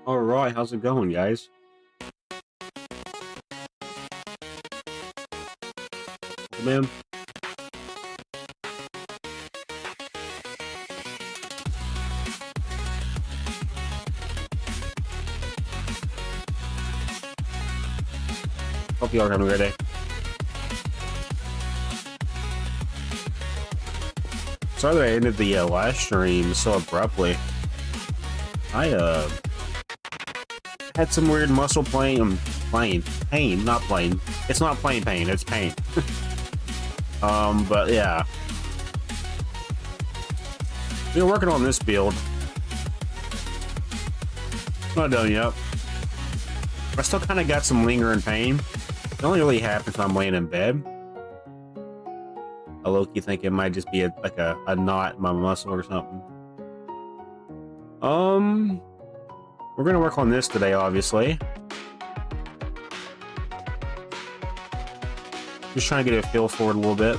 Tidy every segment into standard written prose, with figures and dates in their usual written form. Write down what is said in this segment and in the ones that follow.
Alright, how's it going, guys? Man, hope you all are having a great day. Sorry that I ended the last stream so abruptly. I had some weird muscle pain, not pain. It's not plain pain, it's pain. But yeah. We're working on this build. Not done yet. I still kind of got some lingering pain. It only really happens when I'm laying in bed. I low-key think it might just be like a knot in my muscle or something. We're gonna work on this today, obviously. Just trying to get a feel for it a little bit.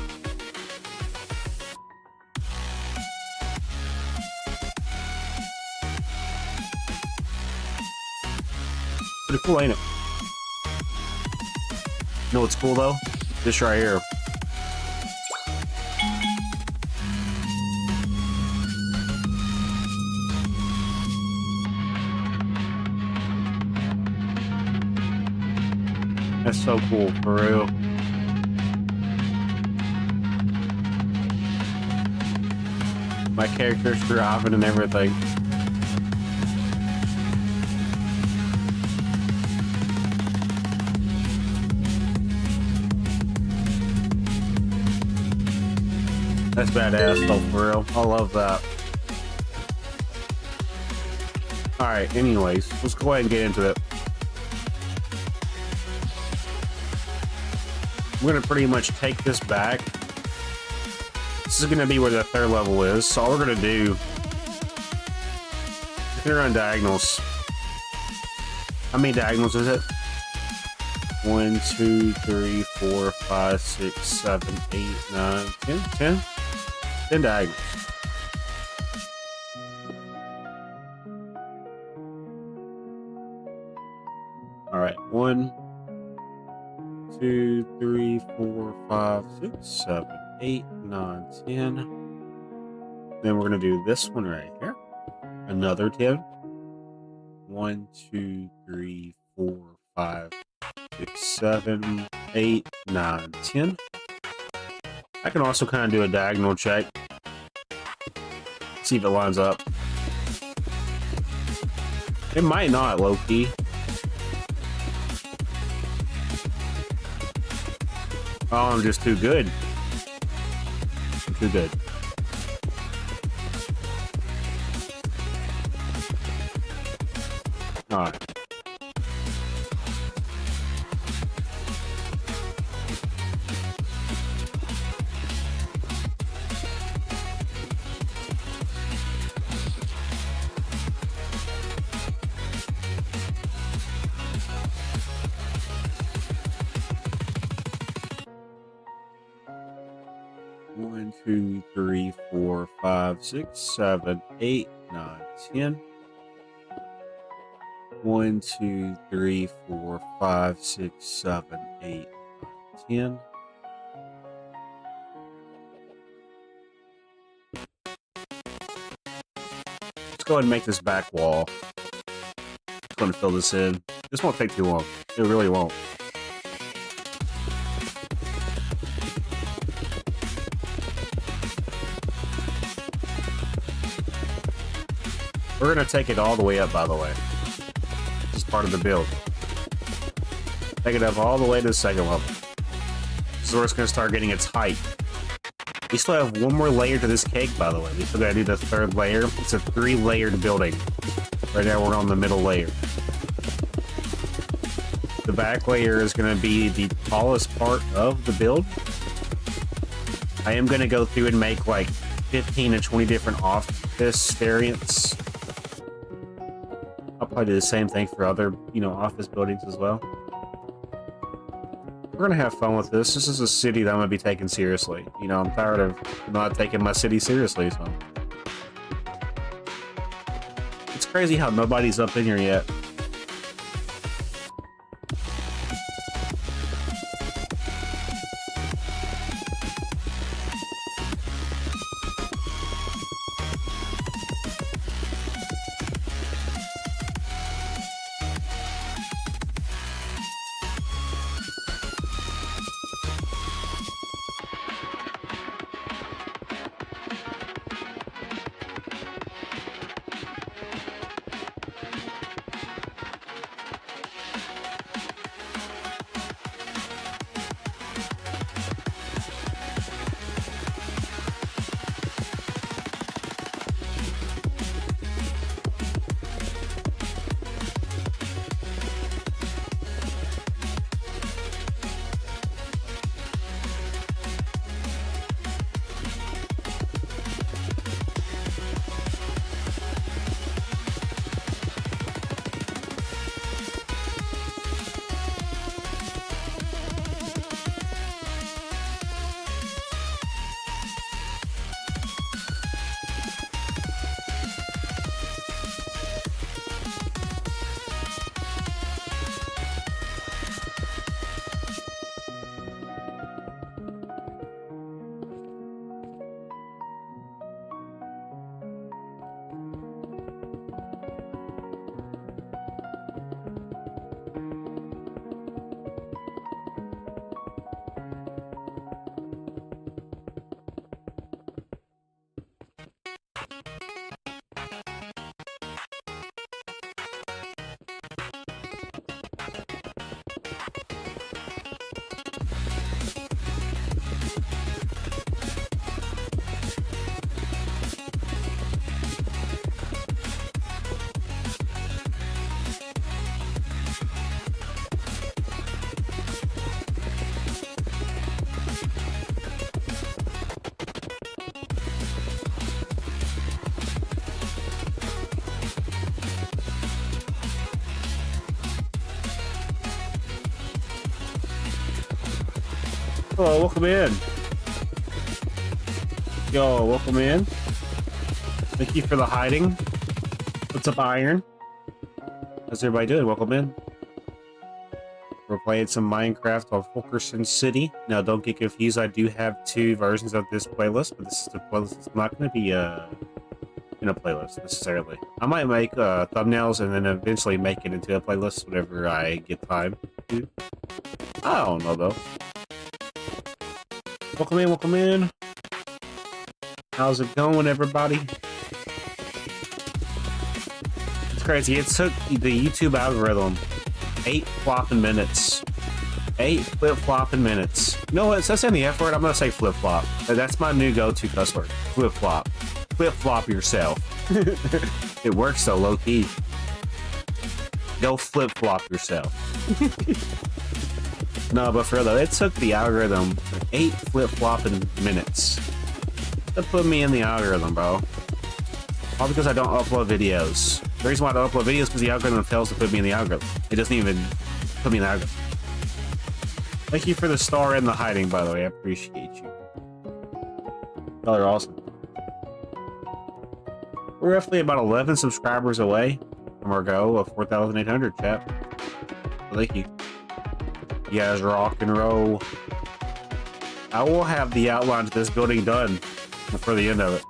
Pretty cool, ain't it? You know what's cool though? This right here. That's so cool, for real. My character's driving and everything. That's badass though, for real. I love that. Alright, anyways, let's go ahead and get into it. We're gonna pretty much take this back. This is gonna be where the third level is. So all we're gonna do is gonna run diagonals. How many diagonals is it? 1, 2, 3, 4, 5, 6, 7, 8, 9, 10, 10? 10 diagonals. Alright, 1, 2, 3, 4, 5, 6, 7, 8, 9, 10. Then we're going to do this one right here. Another 10. 1, 2, 3, 4, 5, 6, 7, 8, 9, 10. I can also kind of do a diagonal check. See if it lines up. It might not, low-key. Oh, I'm just too good. I'm too good. Alright. One, 2, 3, 4, 5, 6, 7, 8, 9, 10. 1, 2, 3, 4, 5, 6, 7, 8, 9, 10. Let's go ahead and make this back wall. Just going to fill this in. This won't take too long. It really won't. We're going to take it all the way up, by the way. This is part of the build. Take it up all the way to the second level. This is where it's going to start getting its height. We still have one more layer to this cake, by the way. We still got to do the third layer. It's a 3-layered building. Right now we're on the middle layer. The back layer is going to be the tallest part of the build. I am going to go through and make like 15 to 20 different office variants. I'll probably do the same thing for other, office buildings as well. We're gonna have fun with this. This is a city that I'm gonna be taking seriously. I'm tired of not taking my city seriously, so. It's crazy how nobody's up in here yet. Hello, welcome in. Yo, welcome in. Thank you for the hiding. What's up, Iron? How's everybody doing? Welcome in. We're playing some Minecraft on Fulkerson City. Now, don't get confused. I do have 2 versions of this playlist, but this is the playlist. It's not going to be in a playlist necessarily. I might make thumbnails and then eventually make it into a playlist whenever I get time to. I don't know though. Welcome in, welcome in. How's it going, everybody? It's crazy. It took the YouTube algorithm 8 flopping minutes. 8 flip-flopping minutes. You know what? Instead of saying the F word, I'm going to say flip-flop. That's my new go-to cuss word. Flip-flop. Flip-flop yourself. It works though, low-key. Go flip-flop yourself. No, but for real though, it took the algorithm 8 flip-flopping minutes to put me in the algorithm, bro. All because I don't upload videos. The reason why I don't upload videos is because the algorithm fails to put me in the algorithm. It doesn't even put me in the algorithm. Thank you for the star and the hiding, by the way. I appreciate you. Y'all are awesome. We're roughly about 11 subscribers away from our goal of 4,800, chat. So thank you. You guys rock and roll. I will have the outline to this building done before the end of it.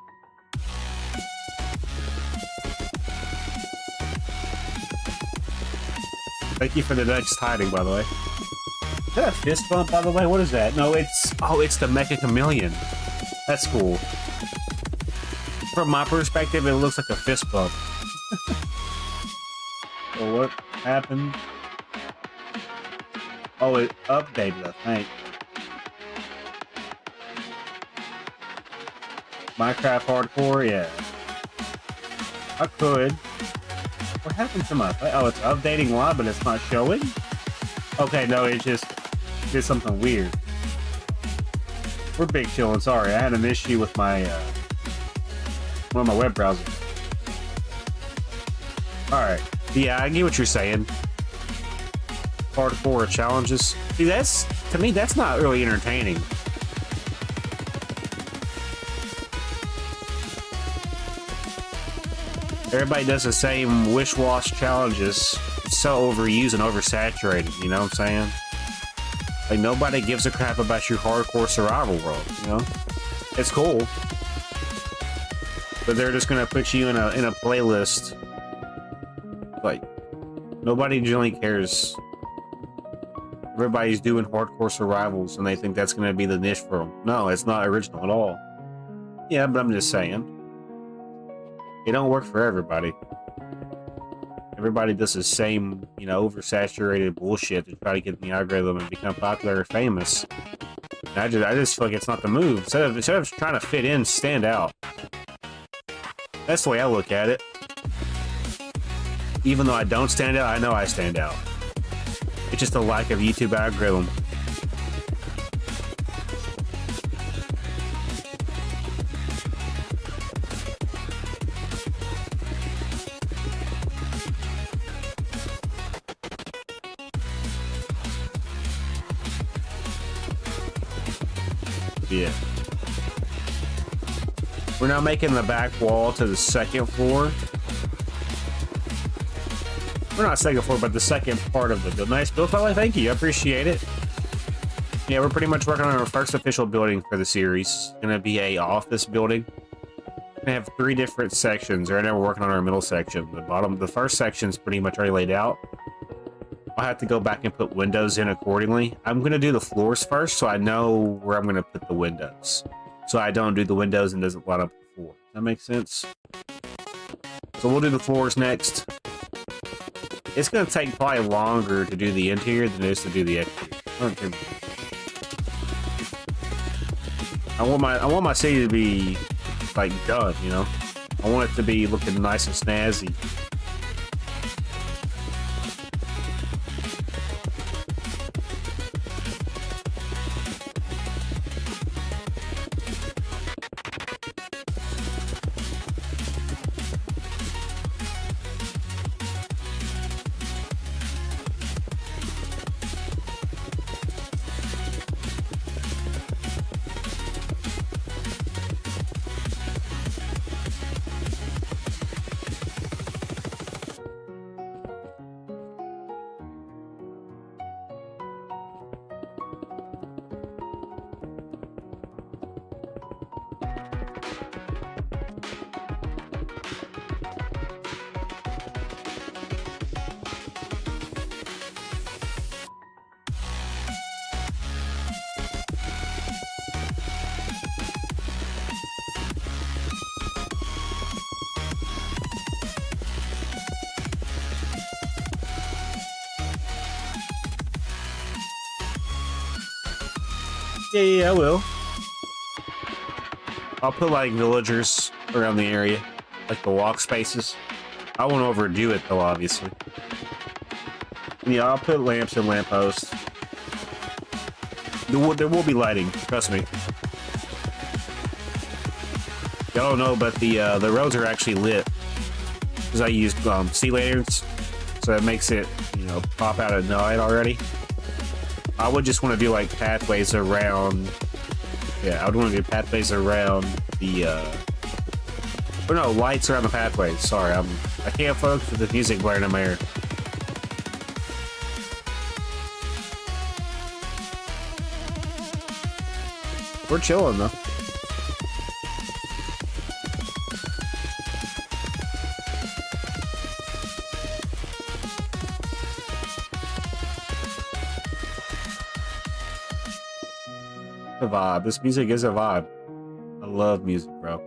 Thank you for the next hiding, by the way. Is that a fist bump, by the way? What is that? No, it's... Oh, it's the Mecha Chameleon. That's cool. From my perspective, it looks like a fist bump. So what happened? Oh, it updated, I think. Minecraft Hardcore, yeah. I could. What happened to my... Oh, it's updating live, but it's not showing? Okay, no, it just did something weird. We're big chillin', sorry. I had an issue with my, one of my web browsers. Alright. Yeah, I get what you're saying. Hardcore challenges. See, that's... To me, that's not really entertaining. Everybody does the same wish-wash challenges. It's so overused and oversaturated, you know what I'm saying? Like, nobody gives a crap about your hardcore survival world, you know? It's cool. But they're just gonna put you in a playlist. Like, nobody generally cares. Everybody's doing hardcore survivals, and they think that's gonna be the niche for them. No, it's not original at all. Yeah, but I'm just saying. It don't work for everybody. Everybody does the same, you know, oversaturated bullshit to try to get in the algorithm and become popular or famous. And I just feel like it's not the move. Instead of trying to fit in, stand out. That's the way I look at it. Even though I don't stand out, I know I stand out. It's just a lack of YouTube algorithm. Yeah. We're now making the back wall to the second floor. We're not second floor, but the second part of the build. Nice build, fella. Thank you. I appreciate it. Yeah, we're pretty much working on our first official building for the series. It's gonna be a office building. We have 3 different sections. Right now we're working on our middle section. The first section's pretty much already laid out. I'll have to go back and put windows in accordingly. I'm going to do the floors first so I know where I'm going to put the windows. So I don't do the windows and doesn't line up the floor. Does that make sense? So we'll do the floors next. It's going to take probably longer to do the interior than it is to do the exterior. I want my city to be like done, you know? I want it to be looking nice and snazzy. Yeah, I will. I'll put like villagers around the area, like the walk spaces. I won't overdo it though, obviously. Yeah, I'll put lamps and lampposts. There will be lighting, trust me. Y'all don't know, but the roads are actually lit because I used sea lanterns, so it makes it, you know, pop out at night already. I would just want to do like pathways around. Yeah, I would want to do pathways around the. Oh no, lights around the pathways. Sorry, I can't focus with the music blaring in my ear. We're chilling though. A vibe. This music is a vibe. I love music, bro.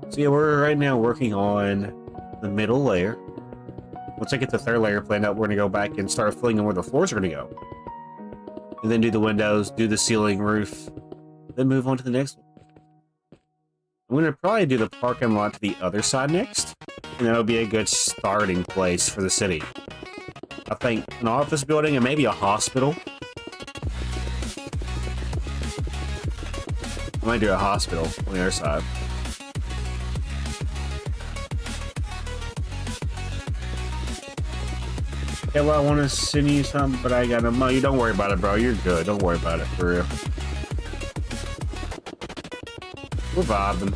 So yeah, we're right now working on the middle layer. Once I get the third layer planned out, we're gonna go back and start filling in where the floors are gonna go. And then do the windows, do the ceiling, roof, then move on to the next one. I'm gonna probably do the parking lot to the other side next, and that'll be a good starting place for the city. I think an office building and maybe a hospital. I might do a hospital on the other side. Yeah, well, I want to send you something, but I got no money. Don't worry about it, bro. You're good. Don't worry about it, for real. We're vibing.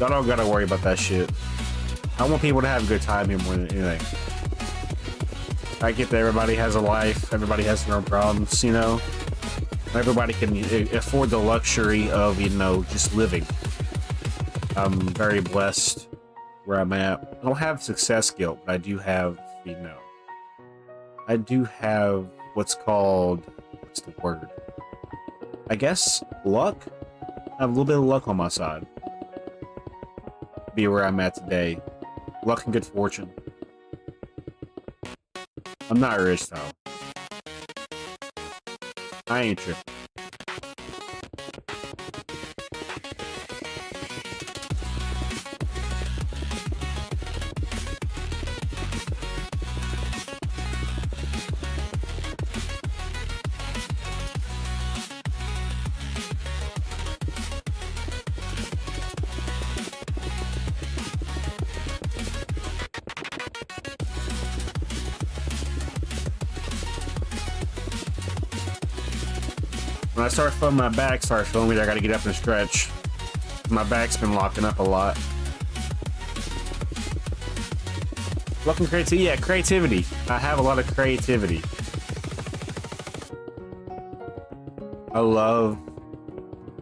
Y'all don't gotta worry about that shit. I want people to have a good time here more than anything. I get that everybody has a life, everybody has their own problems, you know? Everybody can afford the luxury of, you know, just living. I'm very blessed where I'm at. I don't have success guilt, but I do have, you know, I do have what's called, what's the word? I guess luck? I have a little bit of luck on my side. Be where I'm at today. Luck and good fortune. I'm not rich though. I ain't tripping. When I start feeling my back starts feeling me, I gotta get up and stretch. My back's been locking up a lot. Welcome creativity. Yeah, creativity. I have a lot of creativity. I love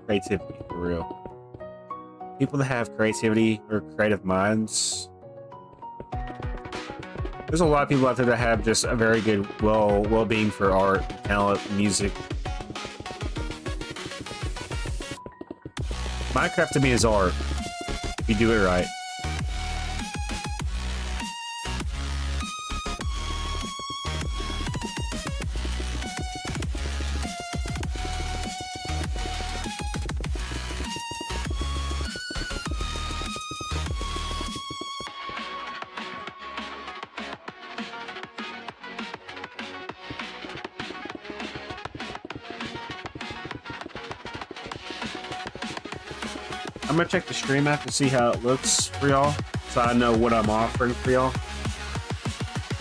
creativity, for real. People that have creativity or creative minds. There's a lot of people out there that have just a very good well-being for art, talent, music. Minecraft to me is art, if you do it right. I'm gonna check the stream app to see how it looks for y'all, so I know what I'm offering for y'all.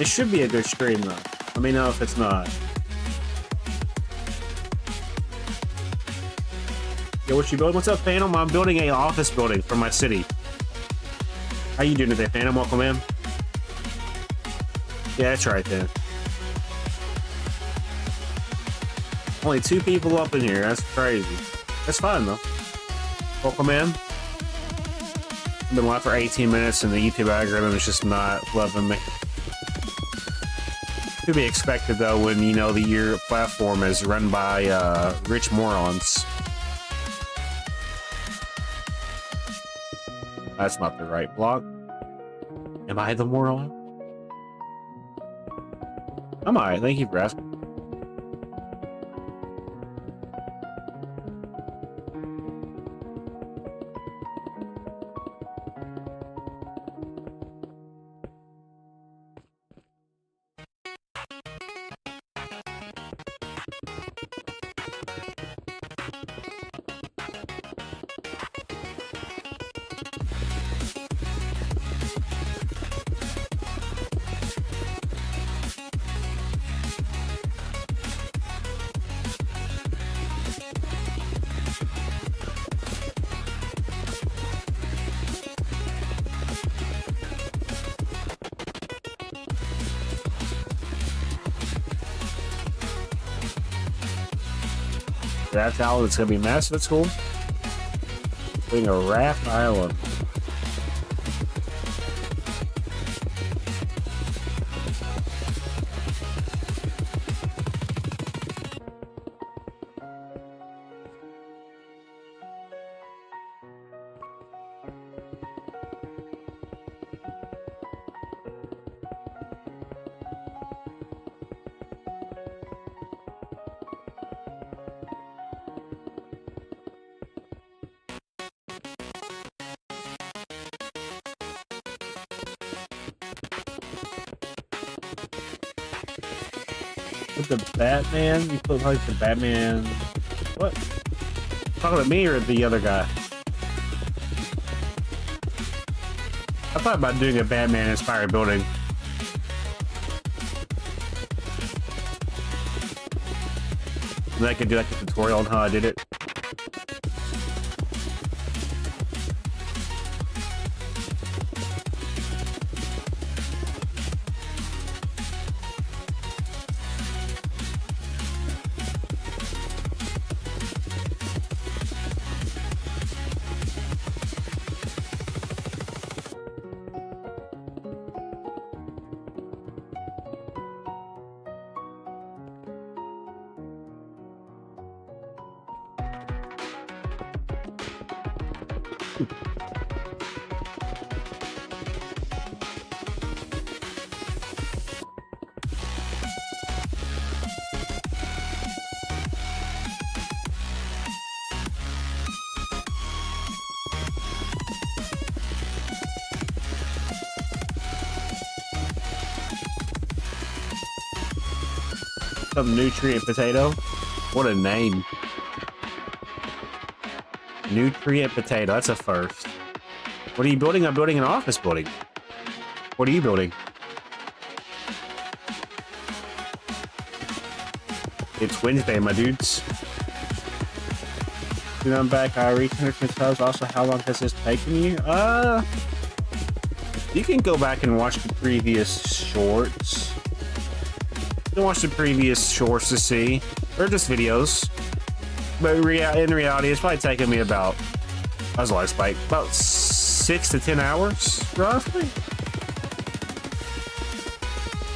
It should be a good stream though. Let me know if it's not. Yo, what you building? What's up, Phantom? I'm building an office building for my city. How you doing today, Phantom? Welcome in. Yeah, that's right then. Only 2 people up in here. That's crazy. That's fine though. Welcome in. I've been live for 18 minutes and the YouTube algorithm is just not loving me. To be expected though when, you know, your platform is run by rich morons. That's not the right block. Am I the moron? Am I? Thank you for asking. Raft Island, it's gonna be massive. It's cool. Being a Raft Island. With the Batman? You put like the Batman... What? Talking about me or the other guy? I thought about doing a Batman-inspired building. And then I could do like a tutorial on how I did it. Some nutrient potato. What a name. Nutrient potato. That's a first. What are you building? I'm building an office building. What are you building? It's Wednesday, my dudes. And I'm back. I reconnected myself. Also, how long has this taken you? You can go back and watch the previous shorts. You can watch the previous shorts to see, or just videos. But in reality, it's probably taken me about, that's a lot of spike, about 6 to 10 hours, roughly.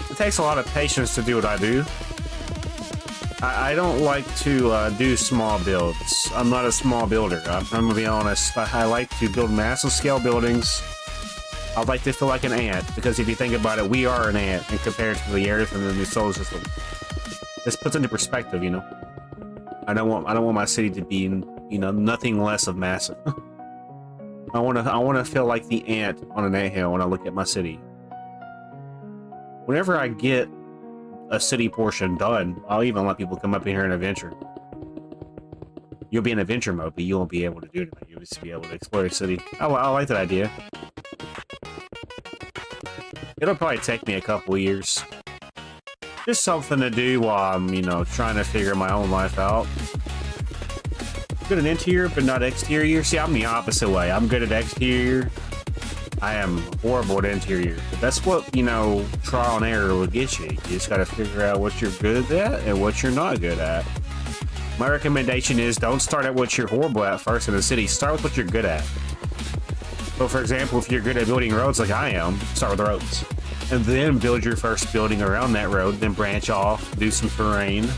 It takes a lot of patience to do what I do. I don't like to do small builds. I'm not a small builder. I'm gonna be honest. I like to build massive scale buildings. I'd like to feel like an ant, because if you think about it, we are an ant in comparison to the Earth and the solar system. This puts into perspective, you know. I don't want my city to be, you know, nothing less of massive. I want to feel like the ant on an anthill when I look at my city. Whenever I get a city portion done, I'll even let people come up in here and adventure. You'll be in adventure mode, but you won't be able to do anything. You'll just be able to explore your city. I like that idea. It'll probably take me a couple years. Just something to do while I'm, you know, trying to figure my own life out. Good at interior, but not exterior. See, I'm the opposite way. I'm good at exterior. I am horrible at interior. But that's what, you know, trial and error will get you. You just got to figure out what you're good at and what you're not good at. My recommendation is don't start at what you're horrible at first in the city. Start with what you're good at. So, for example, if you're good at building roads like I am, start with the roads. And then build your first building around that road, then branch off, do some terrain.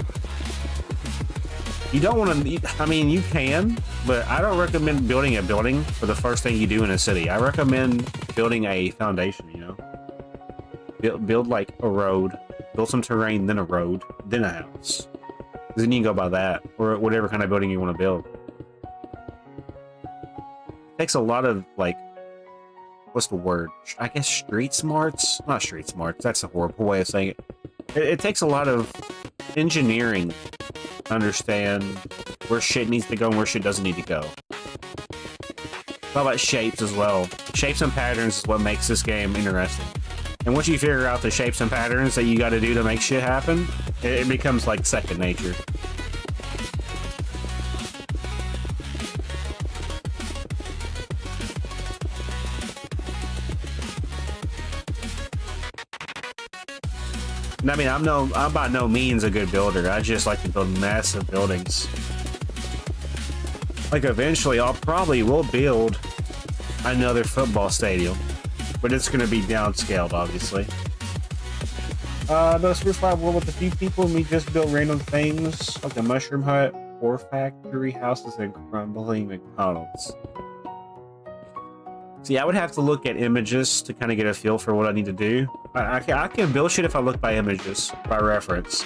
You don't want to, I mean, you can, but I don't recommend building a building for the first thing you do in a city. I recommend building a foundation, you know? Build like a road, build some terrain, then a road, then a house. Then you can go by that, or whatever kind of building you want to build. It takes a lot of, like, what's the word? I guess street smarts? Not street smarts, that's a horrible way of saying it. It takes a lot of engineering to understand where shit needs to go and where shit doesn't need to go. How about shapes as well? Shapes and patterns is what makes this game interesting. And once you figure out the shapes and patterns that you gotta do to make shit happen, it becomes like second nature. I mean, I'm by no means a good builder. I just like to build massive buildings. Like, eventually, I'll probably will build another football stadium, but it's going to be downscaled, obviously. But Spruce 5 World with a few people, and we just built random things like a mushroom hut, or factory houses, and crumbling McDonald's. See, I would have to look at images to kind of get a feel for what I need to do. I can build shit if I look by images, by reference.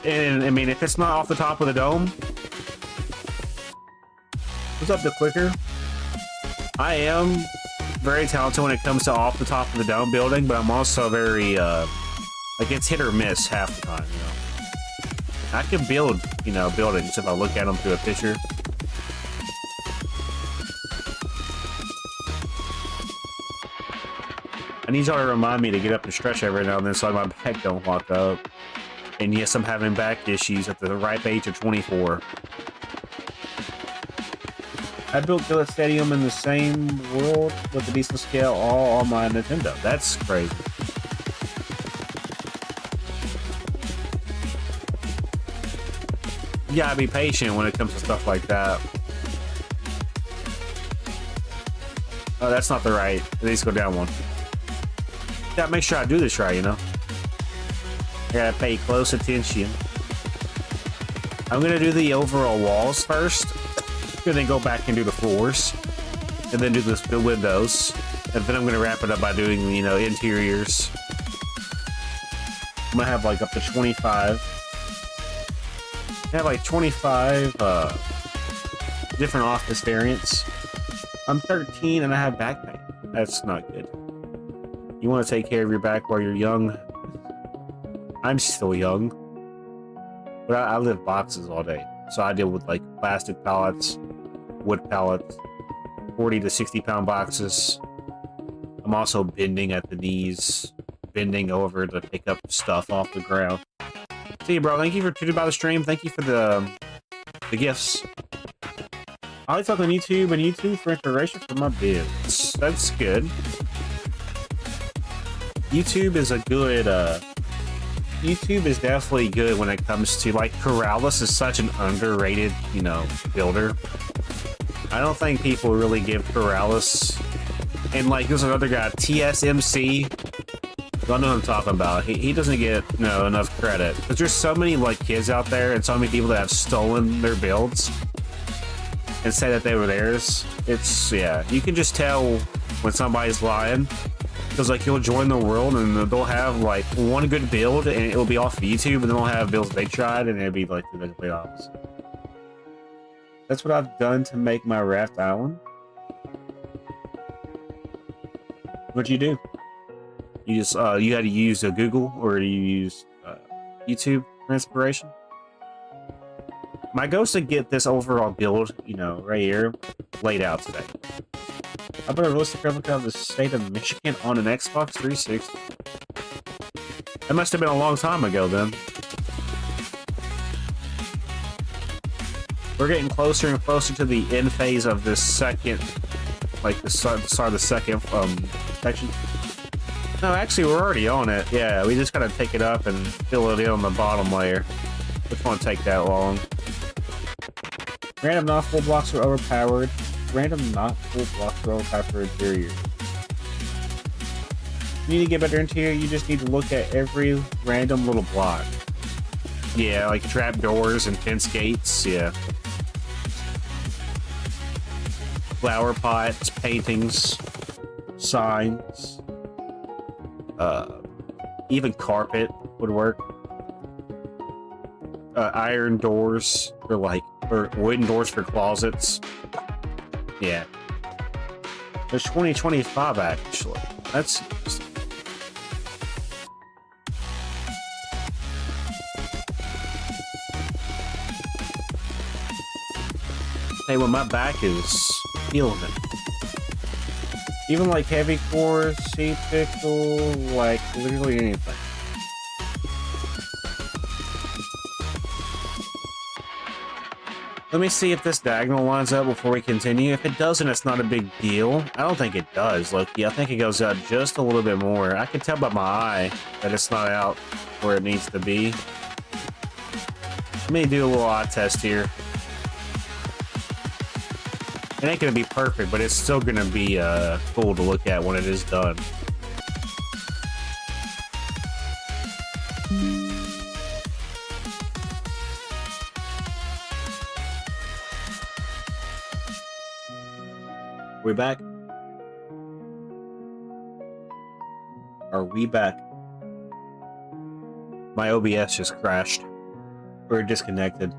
And I mean, if it's not off the top of the dome, what's up, the clicker? I am very talented when it comes to off the top of the dome building, but I'm also very, like, it's hit or miss half the time, you know. I can build, you know, buildings if I look at them through a picture. I need y'all to remind me to get up and stretch every now and then so my back don't lock up. And yes, I'm having back issues at the ripe age of 24. I built Gillette Stadium in the same world with a decent scale all on my Nintendo. That's crazy. You gotta be patient when it comes to stuff like that. Oh, that's not the right. It needs to go down one. Gotta make sure I do this right, you know? I gotta pay close attention. I'm gonna do the overall walls first. and then go back and do the floors, and then do the windows, and then I'm gonna wrap it up by doing, you know, interiors. I'm gonna have like up to 25. I have like 25 different office variants. I'm 13 and I have back pain. That's not good. You want to take care of your back while you're young. I'm still young, but I lift boxes all day, so I deal with like plastic pallets, wood pallets, 40 to 60 pound boxes. I'm also bending at the knees, bending over to pick up stuff off the ground. See you, bro. Thank you for tuning by the stream. Thank you for the gifts. I like talking on YouTube and YouTube for inspiration for my bids. That's good. YouTube is a good, YouTube is definitely good when it comes to, like, Corrales is such an underrated, you know, builder. I don't think people really give Corrales, and, like, there's another guy, TSMC. I don't know what I'm talking about. He doesn't get, you know, enough credit. Because there's so many, like, kids out there and so many people that have stolen their builds and say that they were theirs. It's, yeah, you can just tell when somebody's lying. Because, like, you'll join the world and they'll have, like, one good build and it'll be off of YouTube, and then they'll have builds they tried and it'll be, like, the complete opposite. That's what I've done to make my raft island. What'd you do? You just, you had to use Google, or you use YouTube for inspiration? My goal is to get this overall build, you know, right here, laid out today. I put a realistic replica of the state of Michigan on an Xbox 360. That must have been a long time ago then. We're getting closer and closer to the end phase of this second, like the start of the second section. No, actually, we're already on it. Yeah, we just gotta take it up and fill it in on the bottom layer. Which won't take that long. Random not full blocks are overpowered. Random not full blocks are overpowered for interior. You need to get better interior, you just need to look at every random little block. Yeah, like trap doors and fence gates, yeah. Flower pots, paintings, signs. Even carpet would work. Iron doors for or wooden doors for closets. Yeah. There's 2025 actually. That's interesting. Hey, well, my back is feeling it. Even like heavy cores, seat pickle, like literally anything. Let me see if this diagonal lines up before we continue. If it doesn't, it's not a big deal. I don't think it does, Loki. I think it goes out just a little bit more. I can tell by my eye that it's not out where it needs to be. Let me do a little eye test here. It ain't gonna be perfect, but it's still gonna be cool to look at when it is done. We back? Are we back? My OBS just crashed. Or disconnected.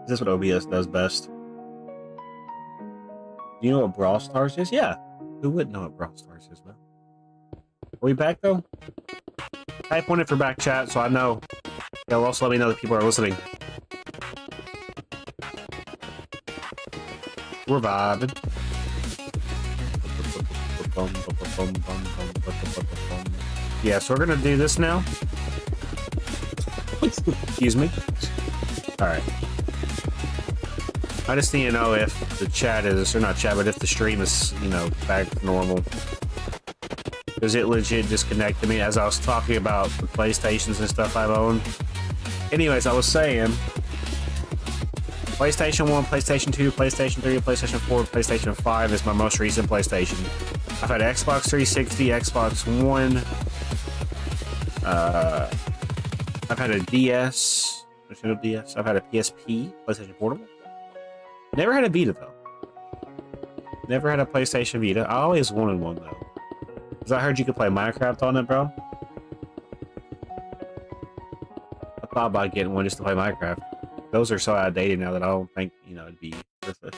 Is this what OBS does best? Do you know what Brawl Stars is? Yeah. Who wouldn't know what Brawl Stars is, man? Are we back, though? Type one in for back chat so I know. It'll also let me know that people are listening. We're vibing. Yeah, so we're gonna do this now. Excuse me. Alright. I just need to know if the chat is, or not chat, but if the stream is, you know, back to normal. Because it legit disconnected me as I was talking about the PlayStations and stuff I've owned. Anyways, I was saying, PlayStation 1, PlayStation 2, PlayStation 3, PlayStation 4, PlayStation 5 is my most recent PlayStation. I've had Xbox 360, Xbox One, I've had a DS, Nintendo DS, I've had a PSP, PlayStation Portable. Never had a Vita though. Never had a PlayStation Vita. I always wanted one though. Cause I heard you could play Minecraft on it, bro. I thought about getting one just to play Minecraft. Those are so outdated now that I don't think, you know, it'd be worth it.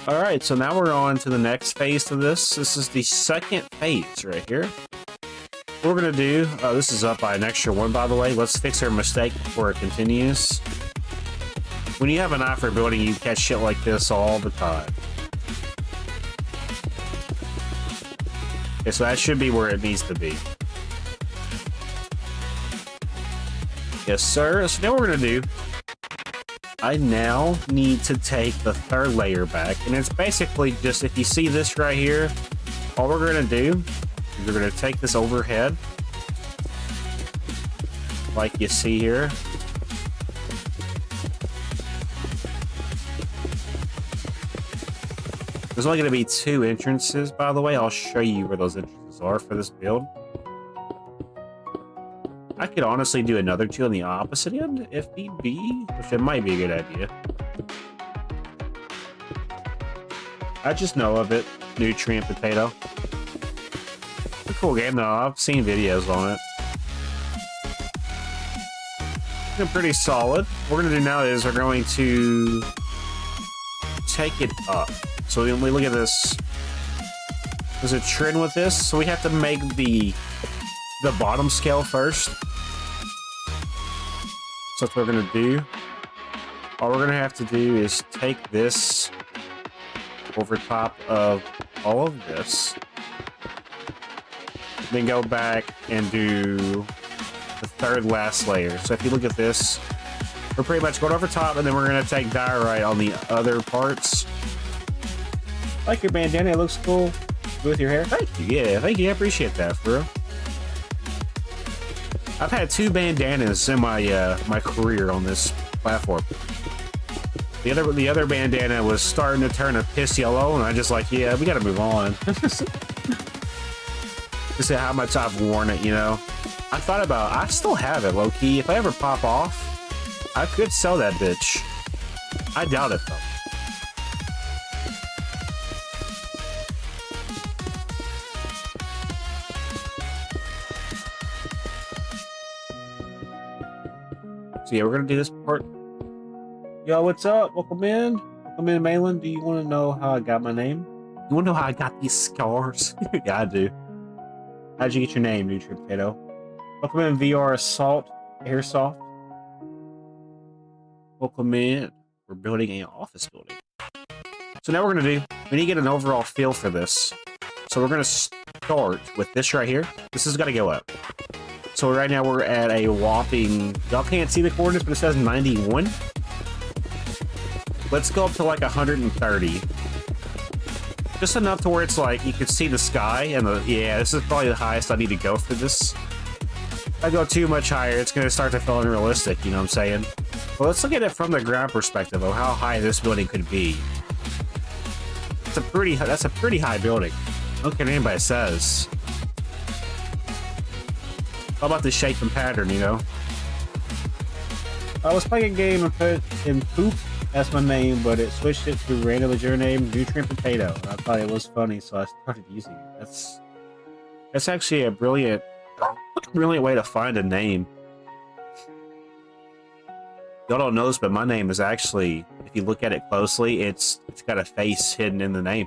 Alright, so now we're on to the next phase of this. This is the second phase right here. What we're gonna do, this is up by an extra 1 by the way. Let's fix our mistake before it continues. When you have an eye for building, you catch shit like this all the time. Okay, so that should be where it needs to be. Yes, sir. So now what we're gonna do, I now need to take the third layer back, and it's basically just, if you see this right here, all we're gonna do is we're gonna take this overhead, like you see here. There's only gonna be 2 entrances, by the way. I'll show you where those entrances are for this build. I could honestly do another 2 on the opposite end, if need be, which it might be a good idea. I just know of it. Nutrient Potato. It's a cool game, though. I've seen videos on it. It's pretty solid. What we're going to do now is we're going to take it up. So we look at this. There's a trend with this, so we have to make the bottom scale first. So that's what we're gonna do. All we're gonna have to do is take this over top of all of this, then go back and do the third last layer. So if you look at this, we're pretty much going over top, and then we're gonna take diorite on the other parts. I like your bandana, it looks cool with your hair. Thank you. Yeah, thank you. I appreciate that, bro. I've had 2 bandanas in my my career on this platform. The other bandana was starting to turn a piss yellow, and I just like, yeah, we gotta move on. Just how much I've worn it, you know. I thought about, I still have it, low key. If I ever pop off, I could sell that bitch. I doubt it though. So yeah, we're gonna do this part. Yo, what's up? Welcome in. Welcome in, Malin. Do you want to know how I got my name? You want to know how I got these scars? Yeah, I do. How'd you get your name, Nutrient Potato? Welcome in, VR Assault Airsoft. Welcome in. We're building an office building. So now we're gonna do, we need to get an overall feel for this. So we're gonna start with this right here. This has got to go up. So right now we're at a whopping, y'all can't see the coordinates, but it says 91. Let's go up to like 130. Just enough to where it's like, you can see the sky, and yeah, this is probably the highest I need to go for this. If I go too much higher, it's gonna start to feel unrealistic, you know what I'm saying? Well, let's look at it from the ground perspective of how high this building could be. That's a pretty high building. I don't care what anybody says. How about the shape and pattern, you know? I was playing a game and put in poop as my name, but it switched it to randomly your name, Nutrient Potato. And I thought it was funny, so I started using it. That's actually a brilliant way to find a name. Y'all don't know this, but my name is actually, if you look at it closely, it's got a face hidden in the name.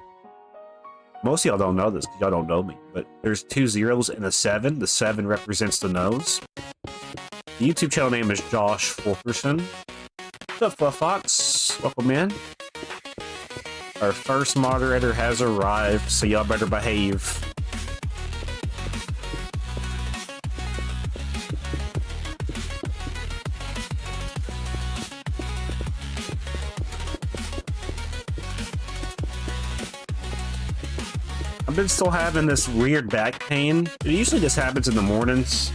Most of y'all don't know this because y'all don't know me, but there's 2 zeros and a 7. The 7 represents the nose. The YouTube channel name is Josh Fulkerson. What's up, Fluff Fox? Welcome in. Our first moderator has arrived, so y'all better behave. I've been still having this weird back pain. It usually just happens in the mornings.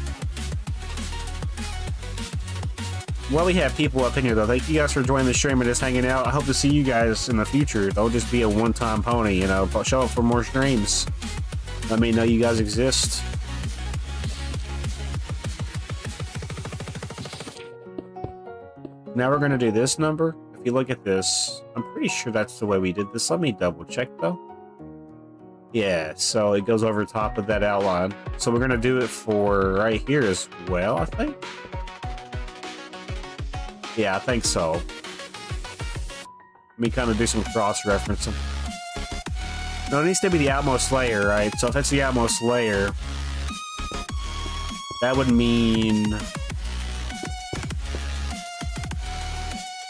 Well, we have people up in here, though. Thank you guys for joining the stream and just hanging out. I hope to see you guys in the future. Don't just be a one-time pony, you know. Show up for more streams. Let me know you guys exist. Now we're going to do this number. if you look at this, I'm pretty sure that's the way we did this. Let me double check though. Yeah, so it goes over top of that outline. So we're gonna do it for right here as well, I think. Yeah, I think so. Let me kind of do some cross-referencing. No, it needs to be the outmost layer, right? So if it's the outmost layer, that would mean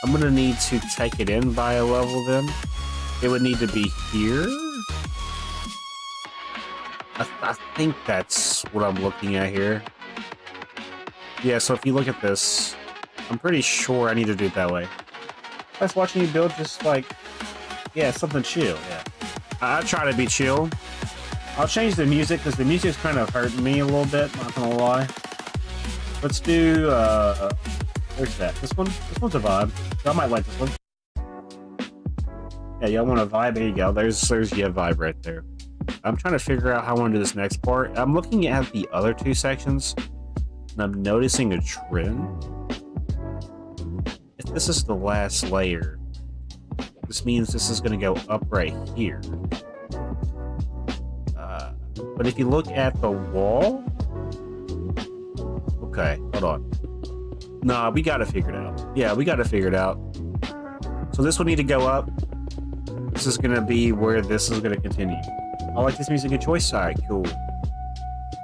I'm gonna need to take it in by a level then. It would need to be here. I think that's what I'm looking at here. Yeah, so if you look at this, I'm pretty sure I need to do it that way. I was watching you build just like, yeah, something chill, yeah. I try to be chill. I'll change the music because the music's kind of hurting me a little bit, not gonna lie. Let's do, where's that? This one? This one's a vibe. I might like this one. Yeah, y'all want a vibe? There you go. There's your vibe right there. I'm trying to figure out how I want to do this next part. I'm looking at the other two sections, and I'm noticing a trend. If this is the last layer, this means this is going to go up right here. But if you look at the wall... Okay, hold on. Nah, we got to figure it out. Yeah, we got to figure it out. So this will need to go up. This is going to be where this is going to continue. I like this music. Good choice. Alright, cool.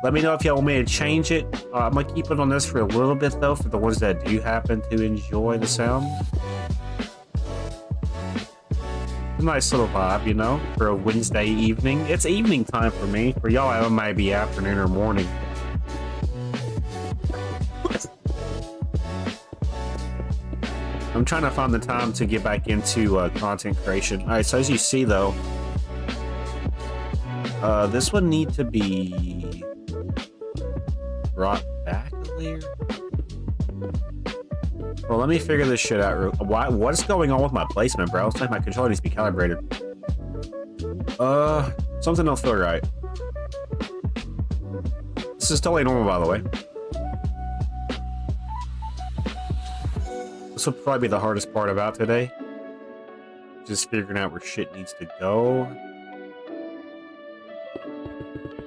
Let me know if y'all want me to change it. I'm going to keep it on this for a little bit, though, for the ones that do happen to enjoy the sound. A nice little vibe, you know, for a Wednesday evening. It's evening time for me. For y'all, it might be afternoon or morning. I'm trying to find the time to get back into content creation. Alright, so as you see, though, this would need to be brought back a layer. Well, let me figure this shit out. What's going on with my placement, bro? It's like my controller needs to be calibrated. Something don't feel right. This is totally normal, by the way. This will probably be the hardest part about today. Just figuring out where shit needs to go.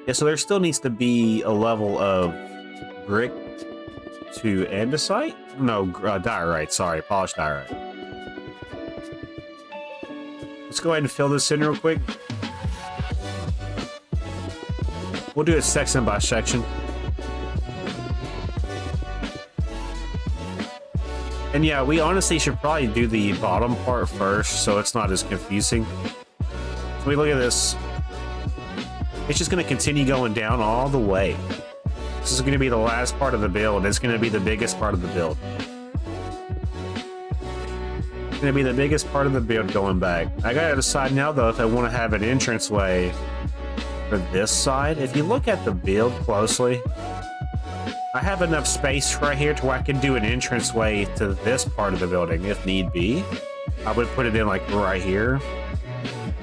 Yeah, so there still needs to be a level of brick to andesite? No, diorite, sorry, polished diorite. Let's go ahead and fill this in real quick. We'll do it section by section. And yeah, we honestly should probably do the bottom part first, so it's not as confusing. So we look at this. It's just going to continue going down all the way. This is going to be the last part of the build. It's going to be the biggest part of the build. It's going to be the biggest part of the build going back. I got to decide now, though, if I want to have an entranceway for this side. If you look at the build closely, I have enough space right here to where I can do an entranceway to this part of the building if need be. I would put it in like right here.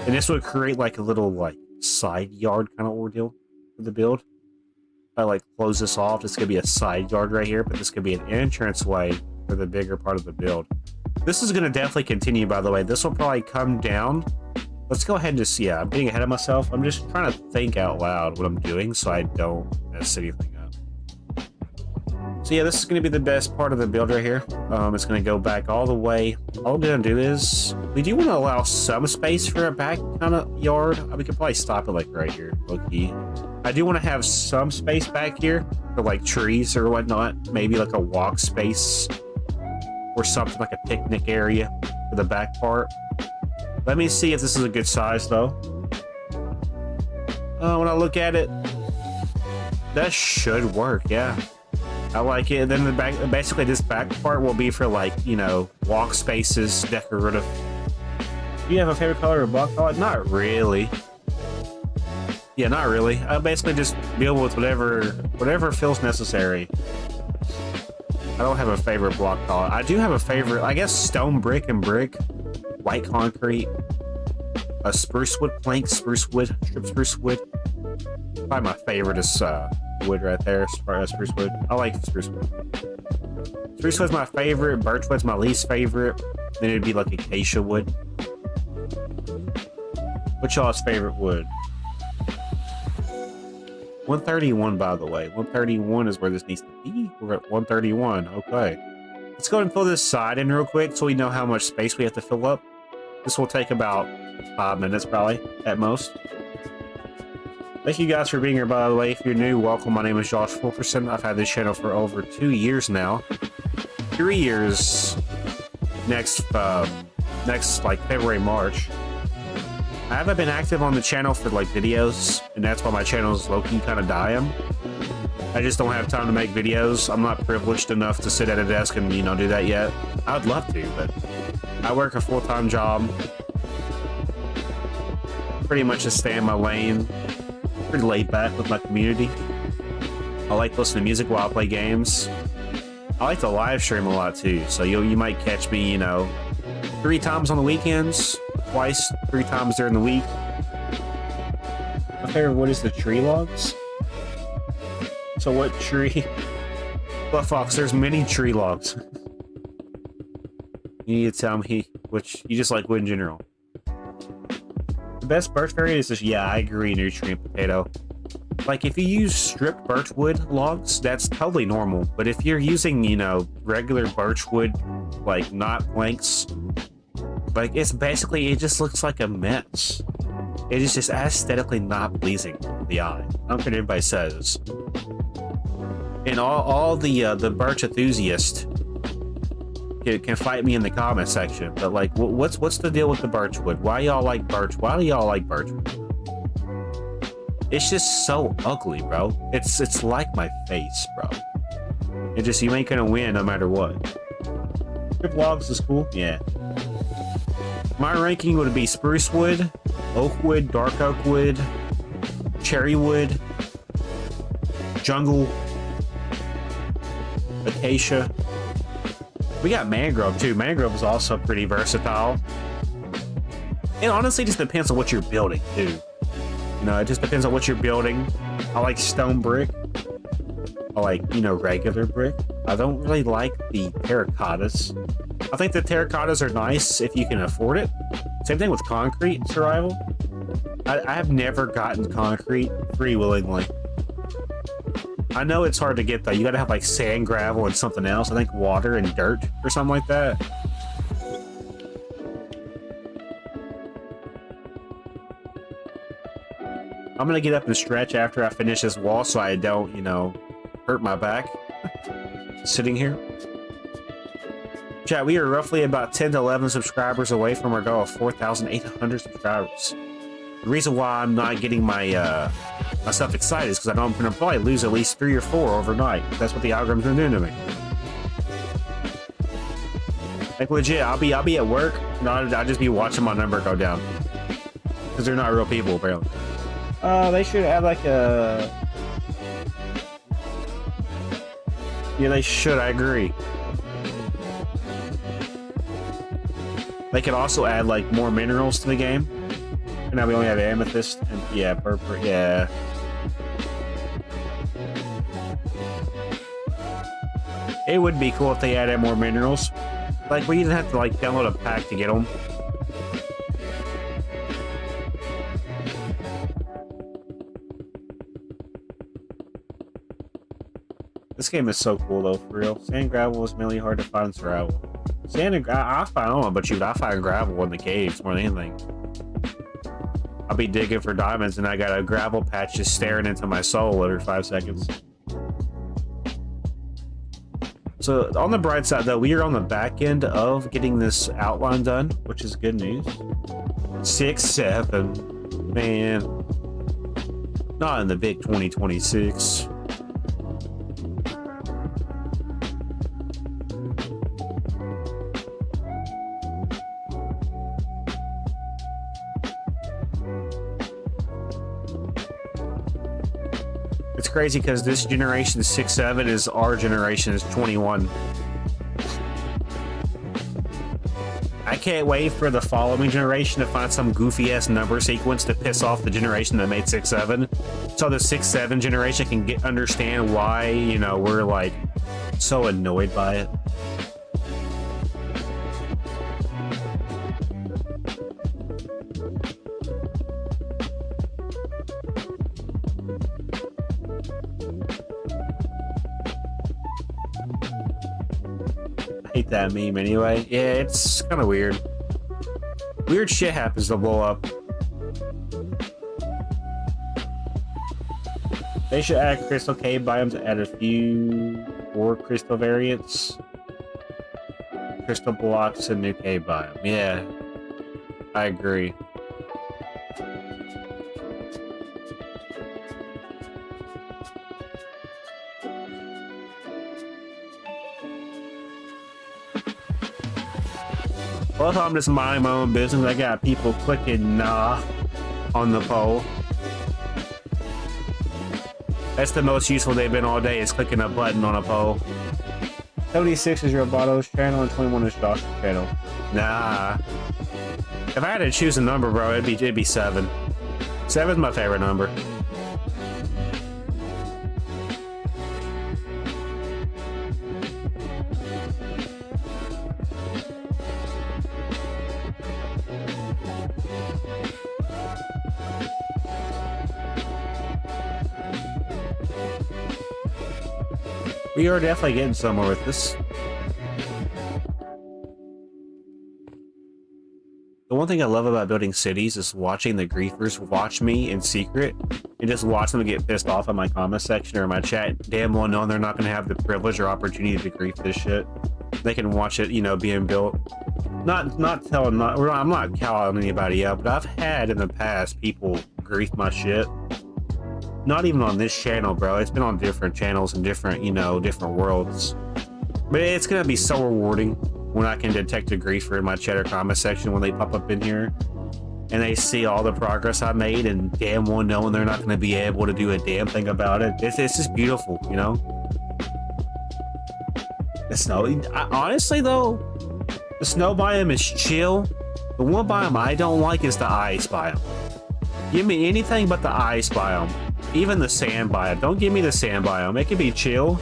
And this would create like a little like side yard kind of ordeal for the build. If I like close this off, it's gonna be a side yard right here, but this could be an entranceway for the bigger part of the build. This is gonna definitely continue, by the way. This will probably come down. Let's go ahead and just, yeah, I'm getting ahead of myself. I'm just trying to think out loud what I'm doing so I don't mess anything up. So yeah, this is going to be the best part of the build right here. It's going to go back all the way. All we're going to do is, we do want to allow some space for a back kind of yard. We could probably stop it like right here, low-key. I do want to have some space back here for like trees or whatnot. Maybe like a walk space or something like a picnic area for the back part. Let me see if this is a good size though. When I look at it, that should work, yeah. I like it. And then the back, basically this back part will be for like, you know, walk spaces, decorative. Do you have a favorite color or block palette? Not really. Yeah, not really. I basically just deal with whatever feels necessary. I don't have a favorite block palette. I do have a favorite, I guess, stone brick and brick, white concrete, a spruce wood plank, spruce wood, strip spruce wood. Probably my favorite is wood right there, spruce wood. I like spruce wood. Spruce wood's my favorite, birch wood's my least favorite. Then it'd be like acacia wood. What's y'all's favorite wood? 131, by the way. 131 is where this needs to be. We're at 131. Okay. Let's go ahead and fill this side in real quick so we know how much space we have to fill up. This will take about 5 minutes, probably, at most. Thank you guys for being here, by the way. If you're new, welcome. My name is Josh Fulkerson. I've had this channel for over 2 years now. 3 years next like February, March. I haven't been active on the channel for like videos, and that's why my channel is low-key kind of dying. I just don't have time to make videos. I'm not privileged enough to sit at a desk and, you know, do that yet. I would love to, but I work a full-time job. Pretty much just stay in my lane. Pretty laid back with my community. I like listening to music while I play games. I like to live stream a lot too, so you might catch me, you know, 3 times on the weekends. Twice, 3 times during the week. My favorite wood is the tree logs. So what tree? But Fox, there's many tree logs. You need to tell me which you just like wood in general. The best birch variant is just, yeah, I agree, nutrient potato. Like if you use stripped birch wood logs, that's totally normal. But if you're using, you know, regular birch wood, like not planks, like, it's basically, it just looks like a mess. It is just aesthetically not pleasing to the eye. I don't care what anybody says. And all the birch enthusiasts can fight me in the comment section. But like, what's the deal with the birch wood? Why y'all like birch? Why do y'all like birch wood? It's just so ugly, bro. It's like my face, bro. It just, you ain't gonna win no matter what. Strip logs is cool, yeah. My ranking would be spruce wood, oak wood, dark oak wood, cherry wood, jungle, acacia. We got mangrove too. Mangrove is also pretty versatile. It honestly just depends on what you're building too. You know, it just depends on what you're building. I like stone brick. I like, you know, regular brick. I don't really like the terracottas. I think the terracottas are nice if you can afford it. Same thing with concrete survival. I have never gotten concrete free willingly. I know it's hard to get though. You gotta have like sand, gravel, and something else. I think water and dirt or something like that. I'm gonna get up and stretch after I finish this wall so I don't, you know, hurt my back sitting here. Chat, we are roughly about 10 to 11 subscribers away from our goal of 4,800 subscribers. The reason why I'm not getting my myself excited is because I know I'm going to probably lose at least 3 or 4 overnight. That's what the algorithm's going to do to me. Like legit, I'll be at work and I'll just be watching my number go down because they're not real people apparently. They should have like a. Yeah, they should. I agree. They could also add like more minerals to the game. And now we only have amethyst and yeah, purple. Yeah. It would be cool if they added more minerals. Like we didn't have to like download a pack to get them. This game is so cool though, for real. Sand and gravel is mainly hard to find in survival. Sand and I find, I don't know about you, but I find gravel in the caves more than anything. I'll be digging for diamonds and I got a gravel patch just staring into my soul every 5 seconds. So on the bright side though, we are on the back end of getting this outline done, which is good news. 6, 7, man. Not in the big 2026. It's crazy because this generation 6-7 is our generation is 21. I can't wait for the following generation to find some goofy ass number sequence to piss off the generation that made 6-7, so the 6-7 generation can understand why, you know, we're like so annoyed by it. hate that meme anyway. Yeah, it's kind of weird. Weird shit happens to blow up. They should add crystal cave biomes to add a few more crystal variants. Crystal blocks and new cave biome. Yeah, I agree. Well, if I'm just minding my own business, I got people clicking nah on the poll. That's the most useful they've been all day, is clicking a button on a poll. 76 is Roboto's channel and 21 is Josh's channel. Nah. If I had to choose a number, bro, it'd be 7. 7's my favorite number. We are definitely getting somewhere with this. The one thing I love about building cities is watching the griefers watch me in secret and just watch them get pissed off in my comment section or my chat, damn well knowing they're not going to have the privilege or opportunity to grief this shit. They can watch it, you know, being built. I'm not calling anybody out, but I've had in the past people grief my shit. Not even on this channel, bro. It's been on different channels and different, you know, different worlds. But it's gonna be so rewarding when I can detect a griefer in my chat or comment section when they pop up in here and they see all the progress I made and damn well knowing they're not gonna be able to do a damn thing about it. It's just beautiful, you know? The snow, honestly though, the snow biome is chill. The one biome I don't like is the ice biome. Give me anything but the ice biome. Even the sand biome. Don't give me the sand biome. It can be chill.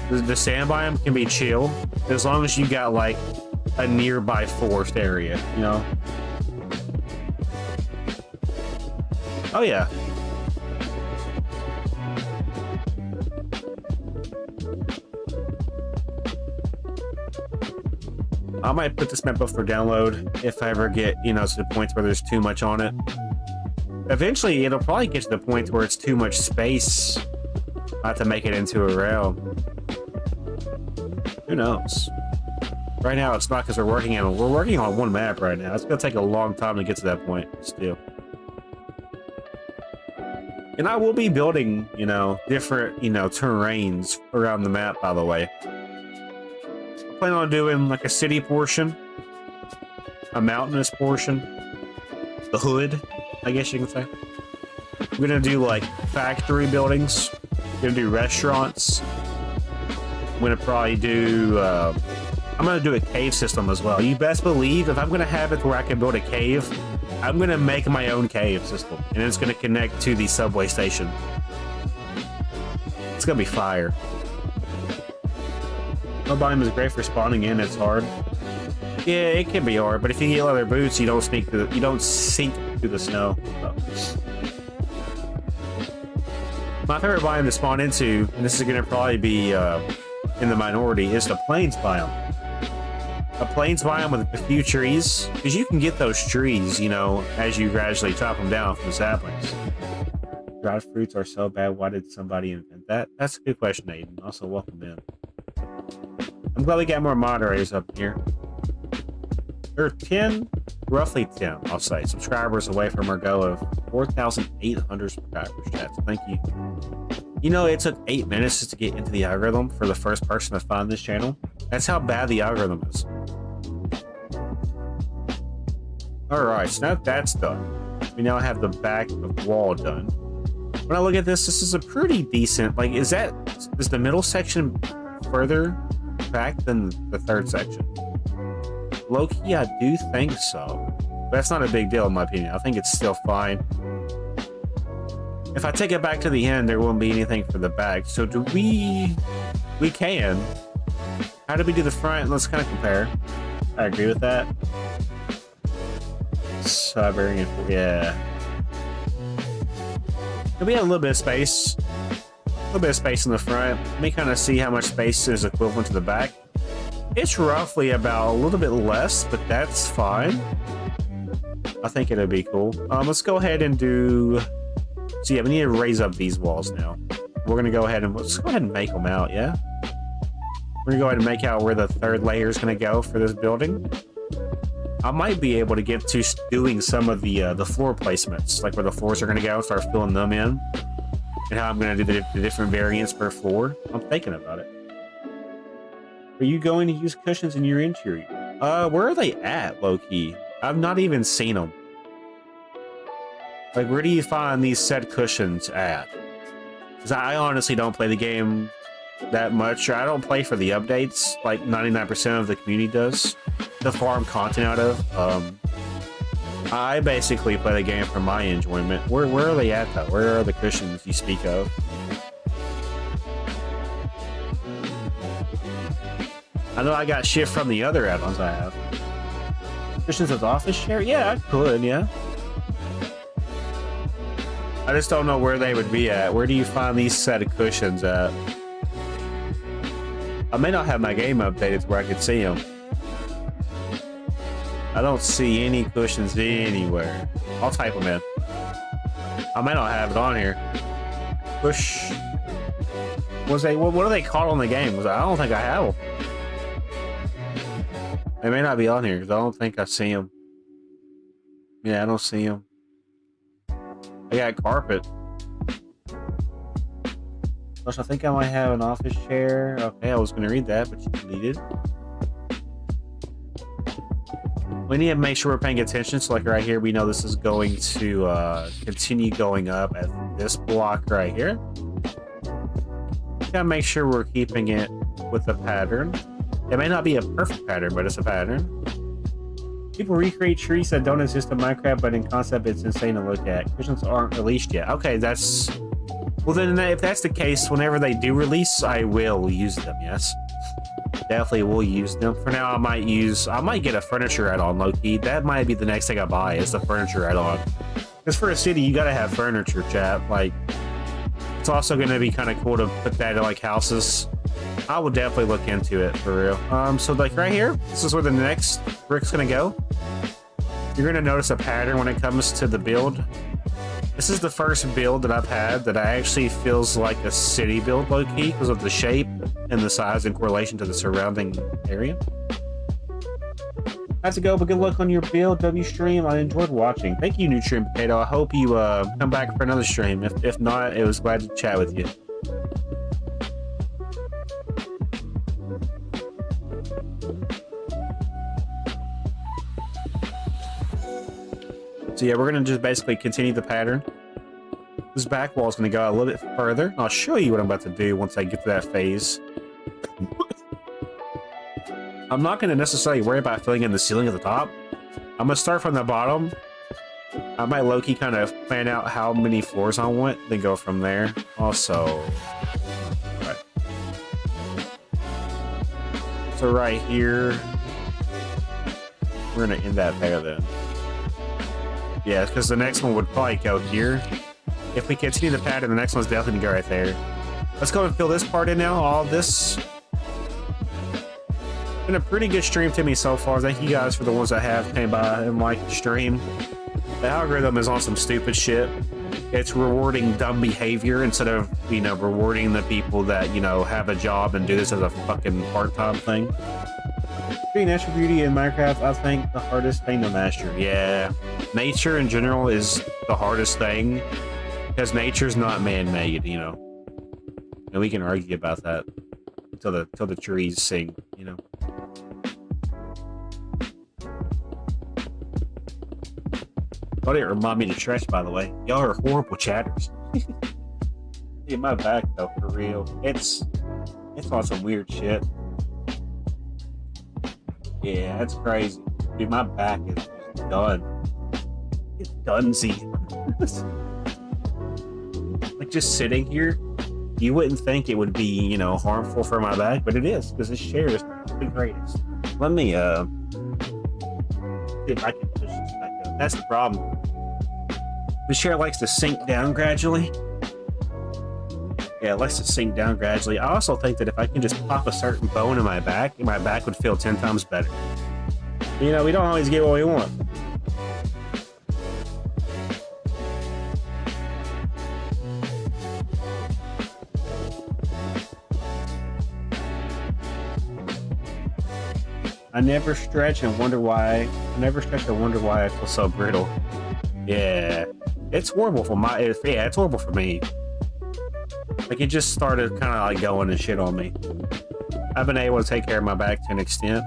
The sand biome can be chill as long as you got like a nearby forest area, you know? Oh yeah. I might put this map up for download if I ever get, you know, to the point where there's too much on it. Eventually, it'll probably get to the point where it's too much space not to make it into a rail. Who knows? Right now, it's not because we're working on one map right now. It's gonna take a long time to get to that point still. And I will be building, you know, different, you know, terrains around the map, by the way. I plan on doing like a city portion, a mountainous portion, the hood, I guess you can say. We're gonna do like factory buildings. We're gonna do restaurants. I'm gonna probably do. I'm gonna do a cave system as well. You best believe if I'm gonna have it where I can build a cave, I'm gonna make my own cave system, and it's gonna connect to the subway station. It's gonna be fire. No biome is great for spawning in. It's hard. Yeah, it can be hard, but if you get leather boots, you don't sink through the snow. So. My favorite biome to spawn into, and this is going to probably be in the minority, is the plains biome. A plains biome with a few trees, because you can get those trees, you know, as you gradually chop them down from the saplings. Dried fruits are so bad, why did somebody invent that? That's a good question, Aiden. Also, welcome in. I'm glad we got more moderators up here. There are 10, roughly 10, I'll say, subscribers away from our goal of 4,800 subscribers, chat. So thank you. You know, it took 8 minutes just to get into the algorithm for the first person to find this channel. That's how bad the algorithm is. Alright, so now that's done, we now have the back of the wall done. When I look at this, this is a pretty decent, like, is the middle section further back than the third section? Low-key, I do think so. But that's not a big deal in my opinion. I think it's still fine. If I take it back to the end, there won't be anything for the back. So do we can. How do we do the front? Let's kind of compare. I agree with that. Siberian, yeah. We have a little bit of space. A little bit of space in the front. Let me kind of see how much space is equivalent to the back. It's roughly about a little bit less, but that's fine. I think it'll be cool. Let's go ahead and do... So yeah, we need to raise up these walls now. We're gonna go ahead and let's go ahead and make them out, yeah? We're gonna go ahead and make out where the third layer is gonna go for this building. I might be able to get to doing some of the floor placements, like where the floors are gonna go, start filling them in, and how I'm gonna do the different variants per floor. I'm thinking about it. Are you going to use cushions in your interior? Where are they at, low-key? I've not even seen them. Like, where do you find these said cushions at? Because I honestly don't play the game that much. I don't play for the updates, like 99% of the community does, to farm content out of. I basically play the game for my enjoyment. Where are they at, though? Where are the cushions you speak of? I know I got shit from the other add-ons I have. Cushions as office share? Yeah, I could, yeah. I just don't know where they would be at. Where do you find these set of cushions at? I may not have my game updated where I could see them. I don't see any cushions anywhere. I'll type them in. I may not have it on here. Push. What are they called on the game? I don't think I have them. They may not be on here because I don't think I see them. Yeah, I don't see them. I got carpet. Plus, I think I might have an office chair. Okay, I was going to read that, but you deleted. We need to make sure we're paying attention. So, like right here, we know this is going to continue going up at this block right here. Gotta make sure we're keeping it with the pattern. It may not be a perfect pattern, but it's a pattern. People recreate trees that don't exist in Minecraft, but in concept, it's insane to look at. Cushions aren't released yet. Okay, that's... Well, then, if that's the case, whenever they do release, I will use them, yes. Definitely will use them. For now, I might get a furniture add-on, low-key. That might be the next thing I buy, is the furniture add-on. Because for a city, you gotta have furniture, chat. Like, it's also gonna be kind of cool to put that in, like, houses. I will definitely look into it, for real. So, like, right here, this is where the next brick's gonna go. You're gonna notice a pattern when it comes to the build. This is the first build that I've had that I actually feels like a city build, low-key, because of the shape and the size in correlation to the surrounding area. How's it go? But good luck on your build, W stream. I enjoyed watching. Thank you, Nutrient Potato. I hope you come back for another stream. If not, it was glad to chat with you. So yeah, we're gonna just basically continue the pattern. This back wall is gonna go a little bit further. I'll show you what I'm about to do once I get to that phase. I'm not gonna necessarily worry about filling in the ceiling at the top. I'm gonna start from the bottom. I might low-key kind of plan out how many floors I want, then go from there. Also, right. So right here, we're gonna end that there then. Yeah, because the next one would probably go here. If we continue the pattern, the next one's definitely gonna go right there. Let's go and fill this part in now. All this. Been a pretty good stream to me so far. Thank you guys for the ones that have came by and liked the stream. The algorithm is on some stupid shit. It's rewarding dumb behavior instead of, you know, rewarding the people that, you know, have a job and do this as a fucking part-time thing. Being natural beauty in Minecraft, I think the hardest thing to master. Yeah, nature in general is the hardest thing because nature's not man-made, you know. And we can argue about that until the trees sing, you know. Thought it reminded me to Tresh, by the way. Y'all are horrible chatters. Yeah, my back though, for real. It's on some weird shit. Yeah, that's crazy. Dude, my back is just done. It's donesy. Like, just sitting here, you wouldn't think it would be, you know, harmful for my back, but it is, because this chair is the greatest. Let me, see if I can push this back up. That's the problem. The chair likes to sink down gradually. Yeah, it lets it sink down gradually. I also think that if I can just pop a certain bone in my back would feel 10 times better. But, you know, we don't always get what we want. I never stretch and wonder why. I feel so brittle. Yeah, it's horrible for it's horrible for me. Like, it just started kind of like going and shit on me. I've been able to take care of my back to an extent.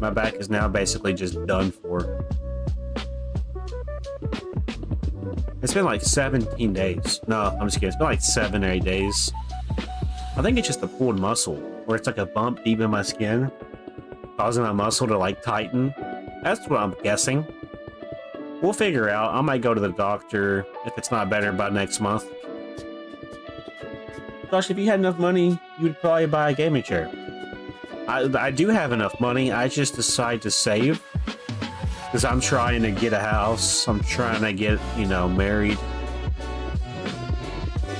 My back is now basically just done for. It's been like 17 days. No, I'm just kidding. It's been like 7 or 8 days. I think it's just a pulled muscle, where it's like a bump deep in my skin, causing my muscle to like tighten. That's what I'm guessing. We'll figure out. I might go to the doctor if it's not better by next month. Gosh, if you had enough money, you'd probably buy a gaming chair. I do have enough money. I just decide to save because I'm trying to get a house. I'm trying to get, you know, married.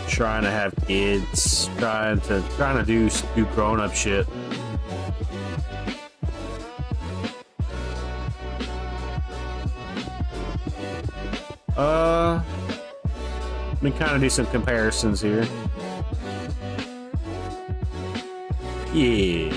Trying to have kids. Trying to do grown-up shit. Let me kind of do some comparisons here. Yeah.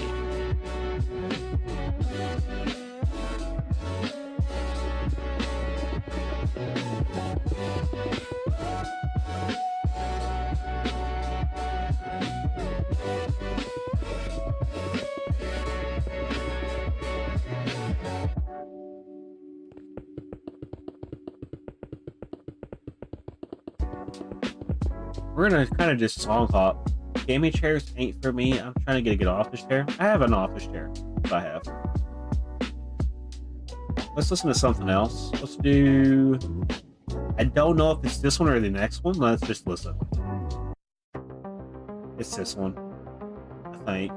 We're gonna kind of just song hop. Gaming chairs ain't for me. I'm trying to get a good office chair. I have an office chair. I have. Let's listen to something else. Let's do. I don't know if it's this one or the next one. Let's just listen. It's this one, I think.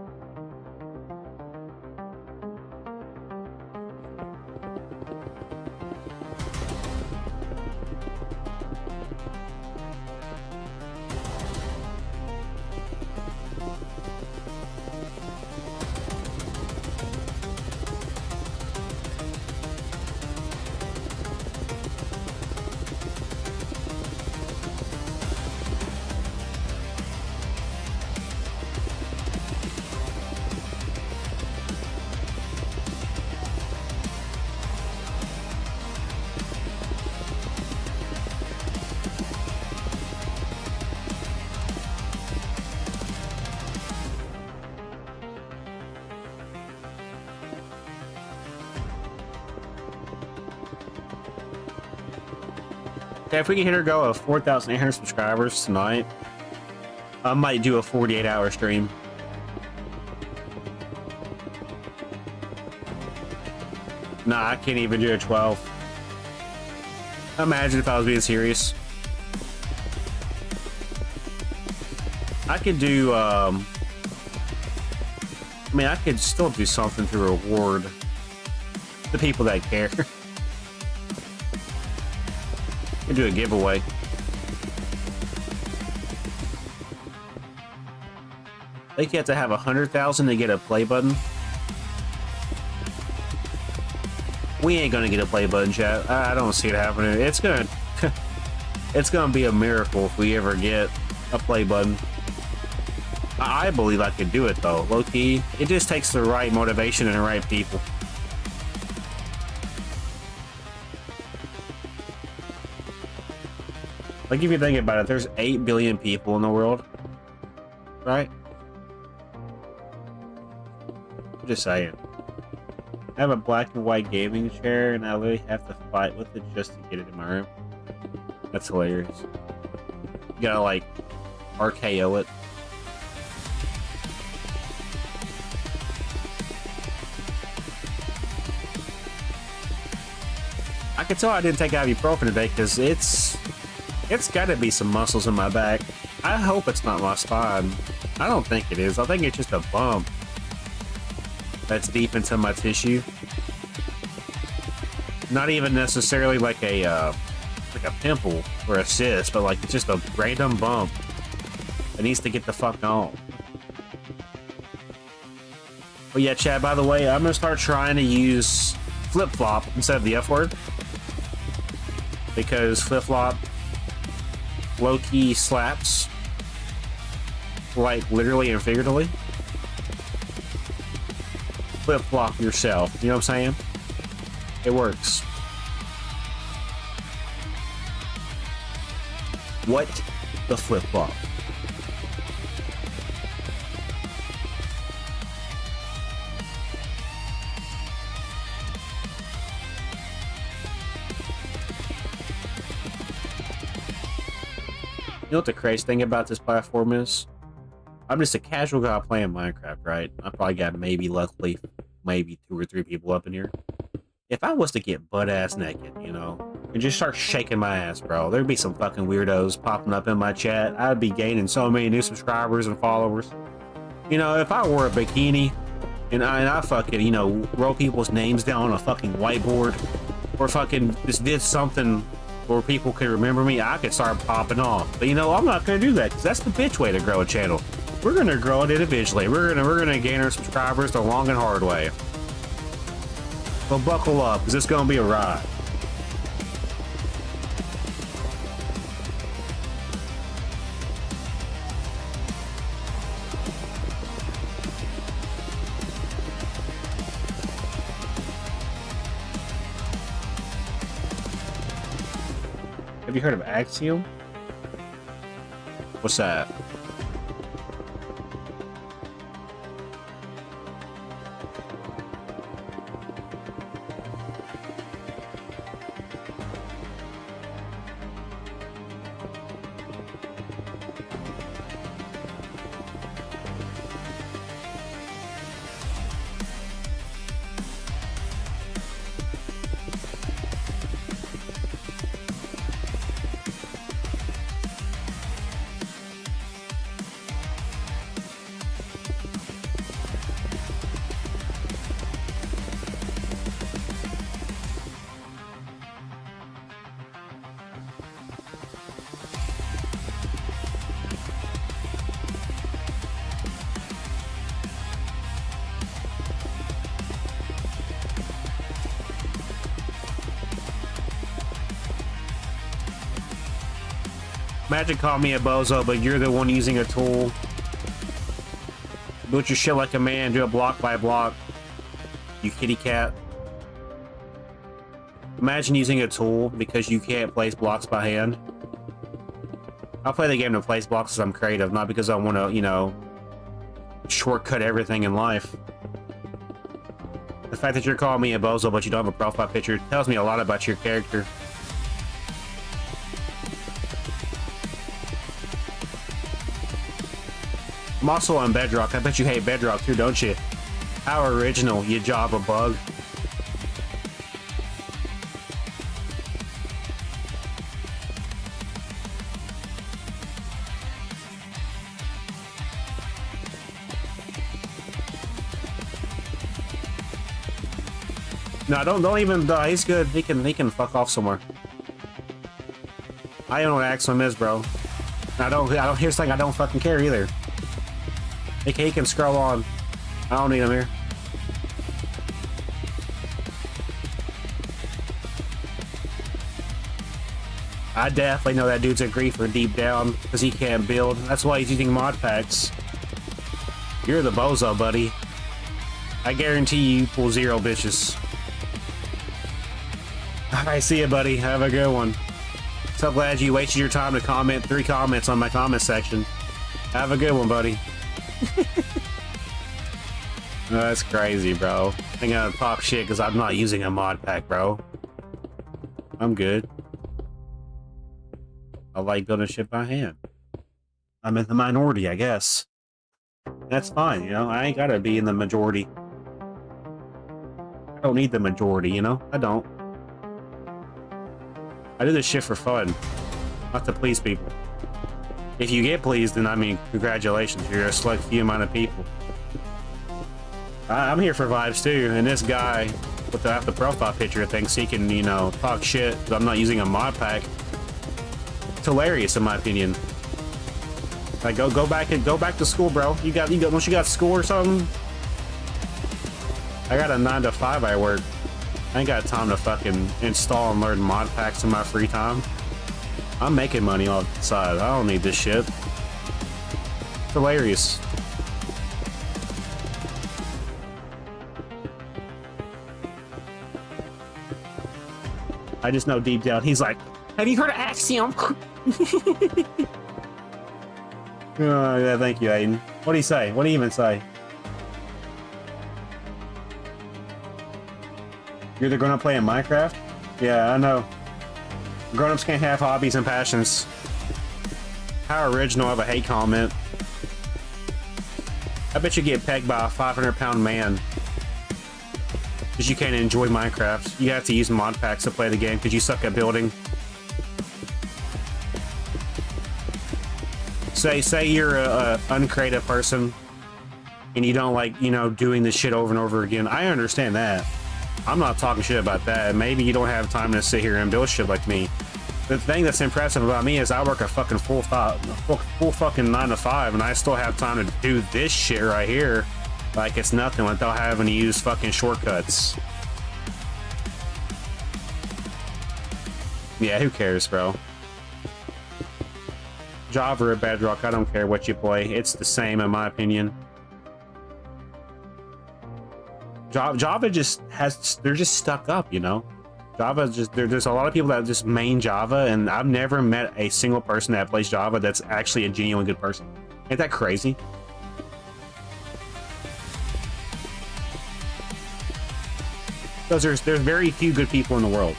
Yeah, if we can hit our goal of 4,800 subscribers tonight, I might do a 48-hour stream. Nah, I can't even do a 12. Imagine if I was being serious. I could do, I mean, I could still do something to reward the people that care. I could do a giveaway. I think you have to have 100,000 to get a play button. We ain't gonna get a play button, chat. I don't see it happening. It's gonna, it's gonna be a miracle if we ever get a play button. I believe I could do it though, low key. It just takes the right motivation and the right people. Like, if you think about it, there's 8 billion people in the world, right? I'm just saying. I have a black and white gaming chair, and I literally have to fight with it just to get it in my room. That's hilarious. You gotta, like, RKO it. I can tell I didn't take ibuprofen today because it's got to be some muscles in my back. I hope it's not my spine. I don't think it is. I think it's just a bump that's deep into my tissue. Not even necessarily like a pimple or a cyst, but like it's just a random bump It needs to get the fuck on. But yeah, Chad, by the way, I'm gonna start trying to use flip-flop instead of the F word. Because flip-flop low-key slaps. Like, literally and figuratively. Flip-flop yourself. You know what I'm saying? It works. What the flip-flop? You know what the crazy thing about this platform is? I'm just a casual guy playing Minecraft, right? I probably got luckily, maybe 2 or 3 people up in here. If I was to get butt-ass naked, you know, and just start shaking my ass, bro, there'd be some fucking weirdos popping up in my chat. I'd be gaining so many new subscribers and followers. You know, if I wore a bikini and I fucking, you know, wrote people's names down on a fucking whiteboard or fucking just did something where people could remember me, I could start popping off. But you know, I'm not gonna do that because that's the bitch way to grow a channel. We're gonna grow it individually. We're gonna gain our subscribers the long and hard way. So buckle up, because it's gonna be a ride. Have you heard of Axiom? What's that? Imagine calling me a bozo, but you're the one using a tool. Build your shit like a man, do it block by block. You kitty cat. Imagine using a tool because you can't place blocks by hand. I'll play the game to place blocks because I'm creative, not because I want to, you know, shortcut everything in life. The fact that you're calling me a bozo, but you don't have a profile picture, tells me a lot about your character. I'm also on Bedrock. I bet you hate Bedrock too, don't you? How original, you Java bug. No, don't even. He's good. He can fuck off somewhere. I don't know what Axiom is, bro. I don't. Here's the thing. I don't fucking care either. He can scroll on. I don't need him here. I definitely know that dude's a griefer deep down because he can't build. That's why he's using mod packs. You're the bozo, buddy. I guarantee you pull 0 bitches. Alright, see ya, buddy. Have a good one. So glad you wasted your time to comment 3 comments on my comment section. Have a good one, buddy. Oh, that's crazy, bro. I'm gonna pop shit because I'm not using a mod pack, bro. I'm good. I like building shit by hand. I'm in the minority, I guess. That's fine, you know? I ain't gotta be in the majority. I don't need the majority, you know? I don't. I do this shit for fun, not to please people. If you get pleased, then I mean, congratulations, you're a select few amount of people. I'm here for vibes too, and this guy with the profile picture thinks he can, you know, talk shit because I'm not using a mod pack. It's hilarious in my opinion. Like, go back to school, bro. Don't you got school or something? I got a 9 to 5 I work. I ain't got time to fucking install and learn mod packs in my free time. I'm making money off the side. I don't need this shit. It's hilarious. I just know deep down he's like, have you heard of Axiom? Yeah, thank you, Aiden. What do you say? What do you even say? You're either gonna play in Minecraft? Yeah, I know. Grown-ups can't have hobbies and passions. How original of a hate comment. I bet you get pegged by a 500-pound man because you can't enjoy Minecraft. You have to use mod packs to play the game because you suck at building. Say you're a uncreative person and you don't like, you know, doing this shit over and over again. I understand that. I'm not talking shit about that. Maybe you don't have time to sit here and build shit like me. The thing that's impressive about me is I work a fucking full fucking 9 to 5 and I still have time to do this shit right here like it's nothing without having to use fucking shortcuts. Yeah, who cares, bro? Java or Bedrock, I don't care what you play. It's the same in my opinion. Java just they're just stuck up, you know? Java is just, there's a lot of people that just main Java, and I've never met a single person that plays Java that's actually a genuine good person. Ain't that crazy? Because there's very few good people in the world.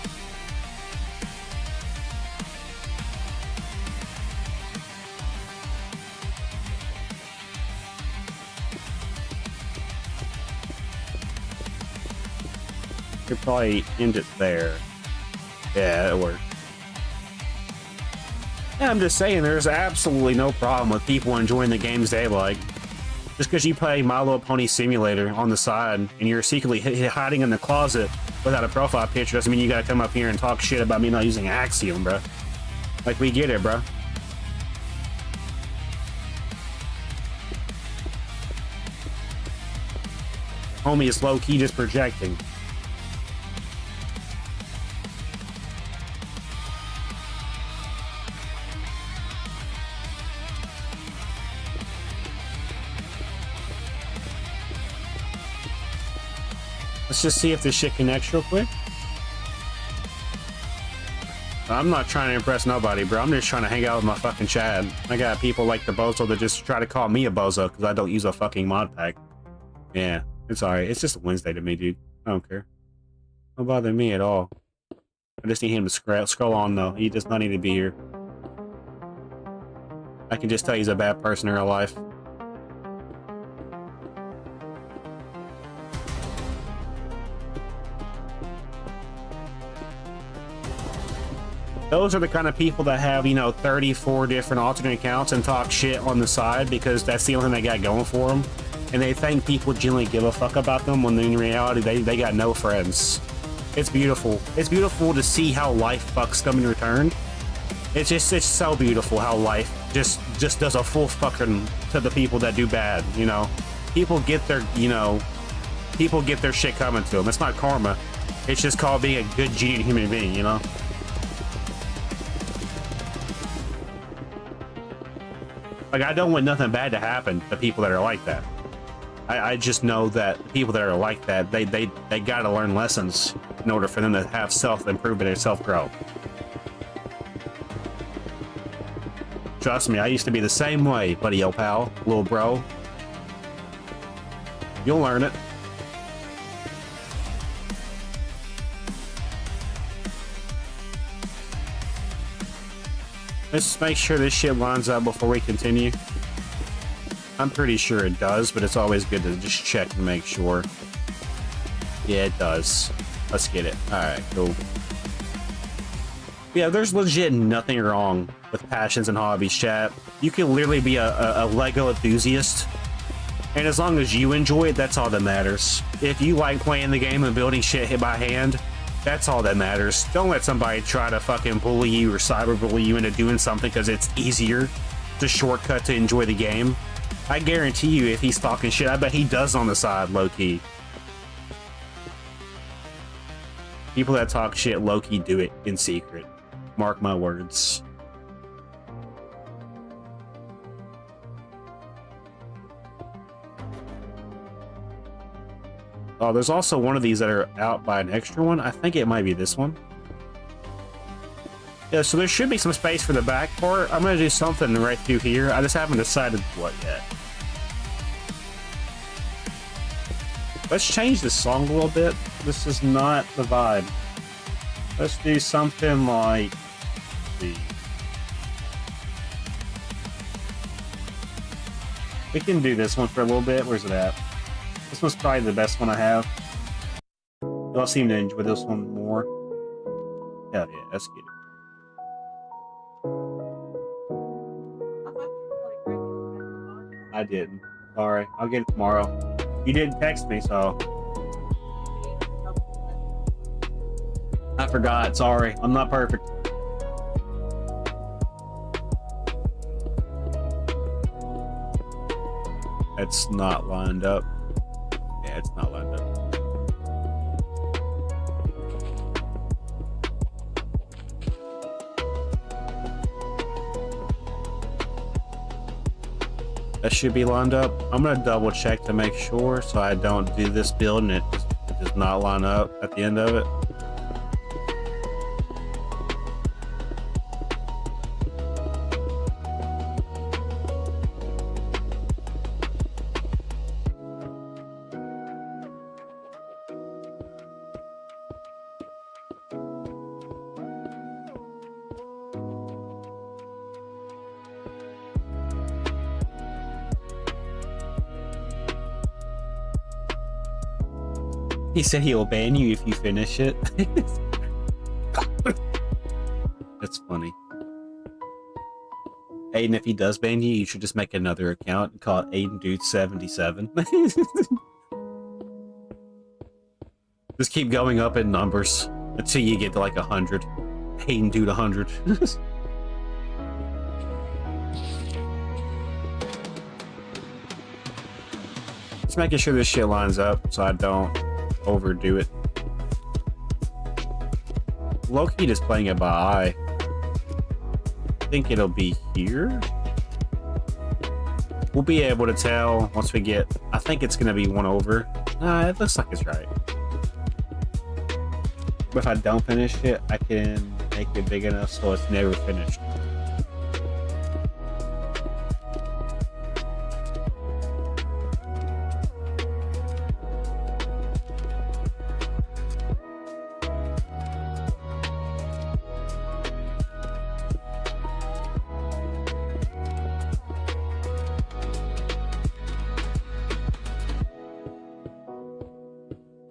Could probably end it there. Yeah, it worked. Yeah, I'm just saying, there's absolutely no problem with people enjoying the games they like. Just because you play My Little Pony Simulator on the side and you're secretly hiding in the closet without a profile picture doesn't mean you gotta come up here and talk shit about me not using Axiom, bro. Like, we get it, bro. Homie is low-key just projecting. Let's just see if this shit connects real quick. I'm not trying to impress nobody, bro. I'm just trying to hang out with my fucking chat. I got people like the bozo that just try to call me a bozo because I don't use a fucking mod pack. Yeah, it's alright. It's just a Wednesday to me, dude. I don't care. Don't bother me at all. I just need him to scroll on, though. He does not need to be here. I can just tell he's a bad person in real life. Those are the kind of people that have, you know, 34 different alternate accounts and talk shit on the side because that's the only thing they got going for them. And they think people genuinely give a fuck about them when in reality they got no friends. It's beautiful. It's beautiful to see how life fucks come in return. It's so beautiful how life just does a full fucking to the people that do bad, you know? People get their, you know, people get their shit coming to them. It's not karma. It's just called being a good, genuine human being, you know? Like, I don't want nothing bad to happen to people that are like that. I just know that people that are like that, they gotta learn lessons in order for them to have self-improvement and self-growth. Trust me, I used to be the same way, buddy, old pal, little bro. You'll learn it. Let's make sure this shit lines up before we continue. I'm pretty sure it does, but it's always good to just check and make sure. Yeah, it does. Let's get it. Alright, cool. Yeah, there's legit nothing wrong with passions and hobbies, chat. You can literally be a Lego enthusiast, and as long as you enjoy it, that's all that matters. If you like playing the game and building shit hit by hand, that's all that matters. Don't let somebody try to fucking bully you or cyberbully you into doing something because it's easier. the shortcut to enjoy the game. I guarantee you, if he's talking shit, I bet he does on the side, low-key. People that talk shit low-key do it in secret. Mark my words. Oh, there's also one of these that are out by an extra one. I think it might be this one. Yeah, so there should be some space for the back part. I'm going to do something right through here. I just haven't decided what yet. Let's change this song a little bit. This is not the vibe. Let's do something like the... We can do this one for a little bit. Where's it at? This one's probably the best one I have. Y'all seem to enjoy this one more. Hell yeah, let's get it. I didn't. Sorry, I'll get it tomorrow. You didn't text me, so... I forgot, sorry. I'm not perfect. It's not lined up. Yeah, it's not lined up. That should be lined up. I'm gonna double check to make sure so I don't do this build and it does not line up at the end of it. He said he'll ban you if you finish it. That's funny. Aiden, if he does ban you, you should just make another account and call it AidenDude77. Just keep going up in numbers until you get to like 100. AidenDude 100. Just making sure this shit lines up so I don't overdo it. Low-key just playing it by eye. I think it'll be here. We'll be able to tell once we get... I think it's gonna be one over. Nah, it looks like it's right. But if I don't finish it, I can make it big enough so it's never finished.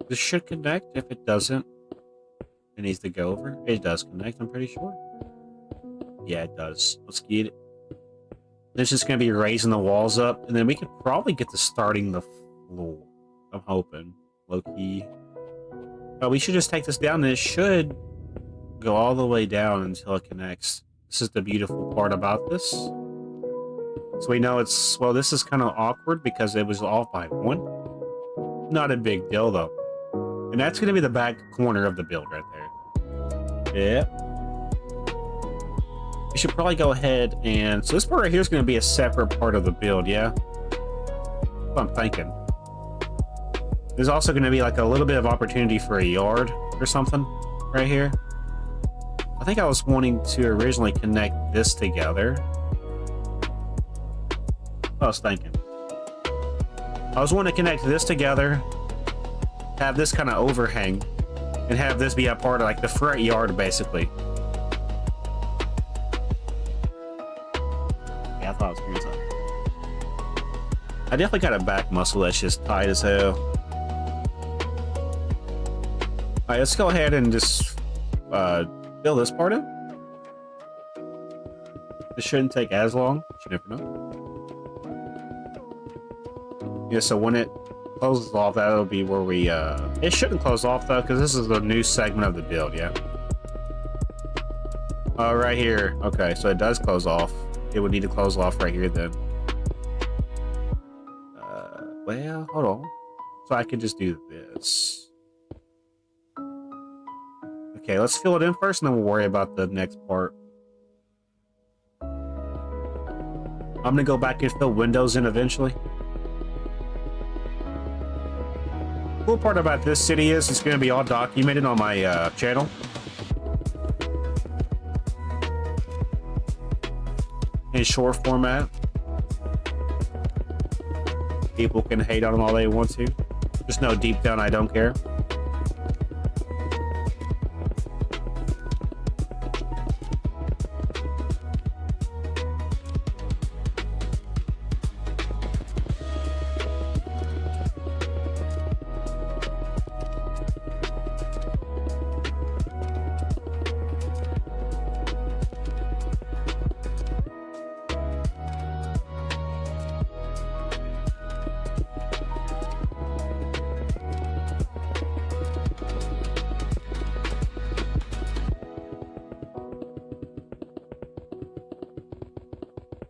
This should connect. If it doesn't, it needs to go over. It does connect, I'm pretty sure. Yeah, it does. Let's get it. It's just going to be raising the walls up, and then we could probably get to starting the floor. I'm hoping. Low-key. But we should just take this down, and it should go all the way down until it connects. This is the beautiful part about this. So we know it's... Well, this is kind of awkward because it was off by one. Not a big deal, though. And that's going to be the back corner of the build right there. Yeah. We should probably go ahead and... So this part right here is going to be a separate part of the build, yeah? That's what I'm thinking. There's also going to be like a little bit of opportunity for a yard or something right here. I think I was wanting to originally connect this together. I was thinking. I was wanting to connect this together, have this kind of overhang, and have this be a part of like the front yard, basically. Yeah, I thought it was curious. I definitely got a back muscle that's just tight as hell. Alright, let's go ahead and just fill this part in. This shouldn't take as long. You never know. Yeah, so when it closes off, that'll be where we, it shouldn't close off, though, because this is the new segment of the build, yeah? Right here. Okay, so it does close off. it would need to close off right here then. Well, hold on. So I can just do this. Okay, let's fill it in first, and then we'll worry about the next part. I'm gonna go back and fill windows in eventually. Cool part about this city is it's gonna be all documented on my channel. In short format. People can hate on them all they want to. Just know deep down I don't care.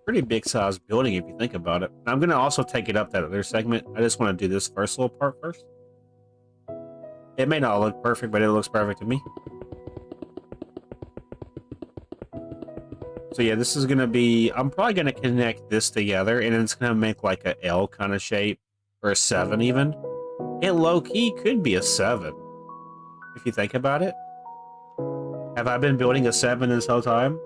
Pretty big size building if you think about it. I'm gonna also take it up that other segment. I just want to do this first little part first. It may not look perfect, but it looks perfect to me. So yeah, this is gonna be, I'm probably gonna connect this together and it's gonna make like a L kind of shape, or a 7 even. It low-key could be a 7, if you think about it. Have I been building a 7 this whole time?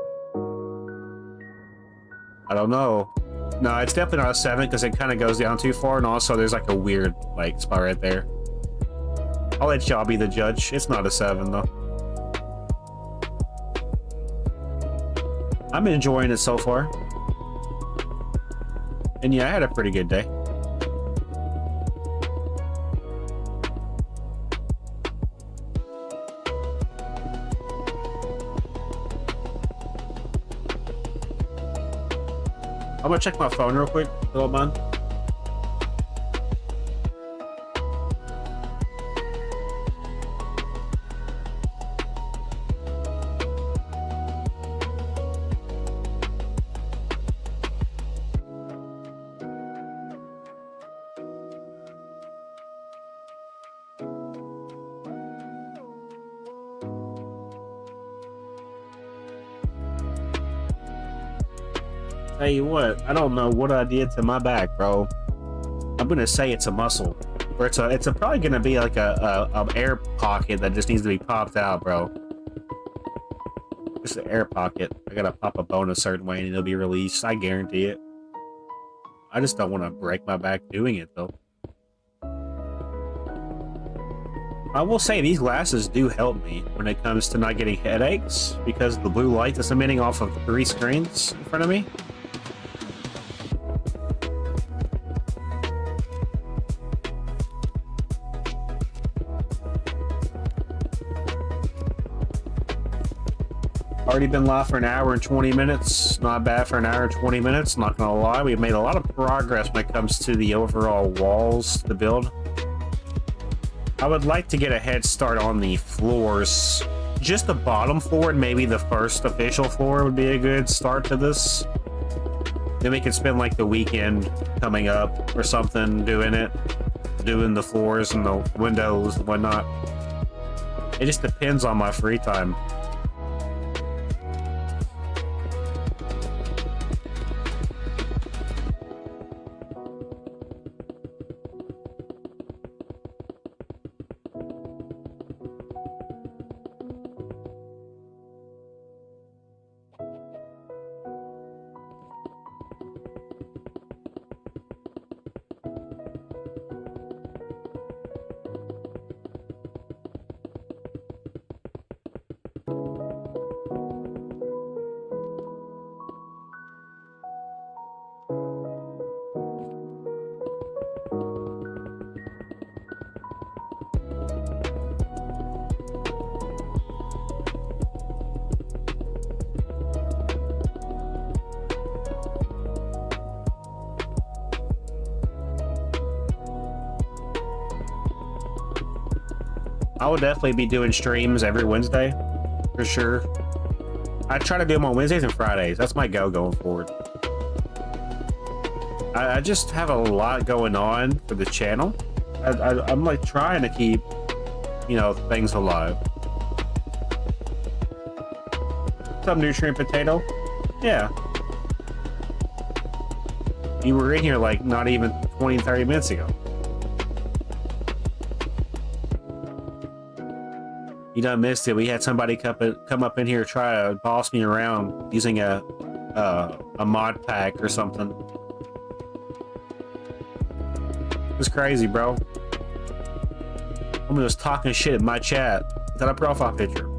I don't know. No, it's definitely not a 7 because it kind of goes down too far, and also there's like a weird like spot right there. I'll let y'all be the judge. It's not a 7 though. I'm enjoying it so far. And yeah, I had a pretty good day. I'm gonna check my phone real quick, if you don't mind. Tell you what, I don't know what I did to my back, bro. I'm gonna say it's a muscle, or it's probably gonna be like a air pocket that just needs to be popped out, bro. Just an air pocket. I gotta pop a bone a certain way and it'll be released. I guarantee it. I just don't want to break my back doing it though. I will say these glasses do help me when it comes to not getting headaches because the blue light that's emitting off of 3 screens in front of me. Already been live for an hour and 20 minutes. Not bad for an hour and 20 minutes, not gonna lie. We've made a lot of progress when it comes to the overall walls to build. I would like to get a head start on the floors. Just the bottom floor and maybe the first official floor would be a good start to this. Then we could spend like the weekend coming up or something doing it. Doing the floors and the windows and whatnot. It just depends on my free time. I will definitely be doing streams every Wednesday, for sure. I try to do them on Wednesdays and Fridays. That's my go going forward. I just have a lot going on for the channel. I'm like trying to keep, you know, things alive. Some nutrient potato. Yeah. You were in here like not even 20, 30 minutes ago. You done missed it. We had somebody come up in here try to boss me around using a mod pack or something. It was crazy, bro. Someone was talking shit in my chat without a profile picture.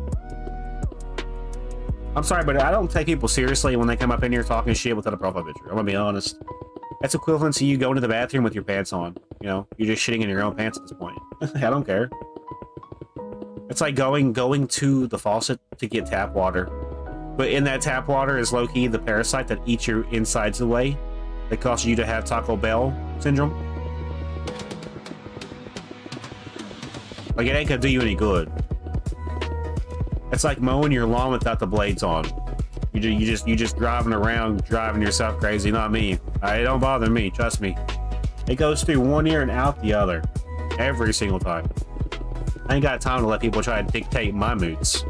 I'm sorry, but I don't take people seriously when they come up in here talking shit without a profile picture. I'm gonna be honest. That's equivalent to you going to the bathroom with your pants on. You know, you're just shitting in your own pants at this point. I don't care. It's like going to the faucet to get tap water, but in that tap water is low-key the parasite that eats your insides away, that causes you to have Taco Bell syndrome. Like, it ain't gonna do you any good. It's like mowing your lawn without the blades on. You just driving around, driving yourself crazy. Not me. It don't bother me. Trust me. It goes through one ear and out the other, every single time. I ain't got time to let people try to dictate my moods.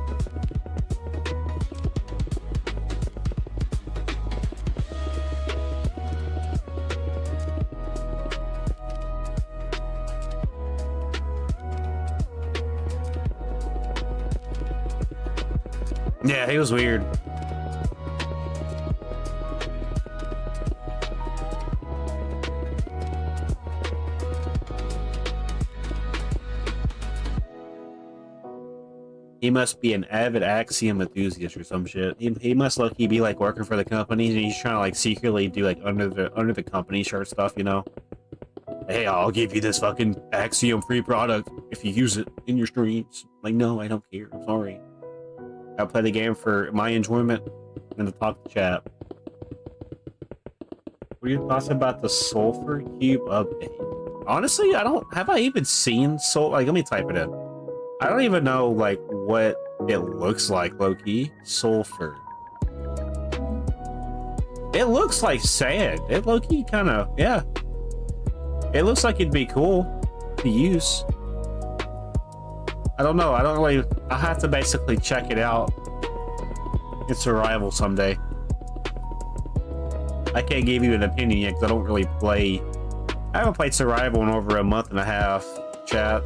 Yeah, he was weird. He must be an avid Axiom enthusiast or some shit. He must low-key be like working for the company, and he's trying to like secretly do like under the company shirt stuff, you know? Hey, I'll give you this fucking Axiom free product if you use it in your streams. Like, no, I don't care. I'm sorry. I play the game for my enjoyment and to talk to chat. What are your thoughts about the Sulfur Cube update? Honestly, have I even seen like, let me type it in. I don't even know like what it looks like, low-key. Sulfur. It looks like sand. It low-key kind of, yeah. It looks like it'd be cool to use. I don't know. I have to basically check it out in survival someday. I can't give you an opinion yet because I don't really play. I haven't played survival in over a month and a half, chat.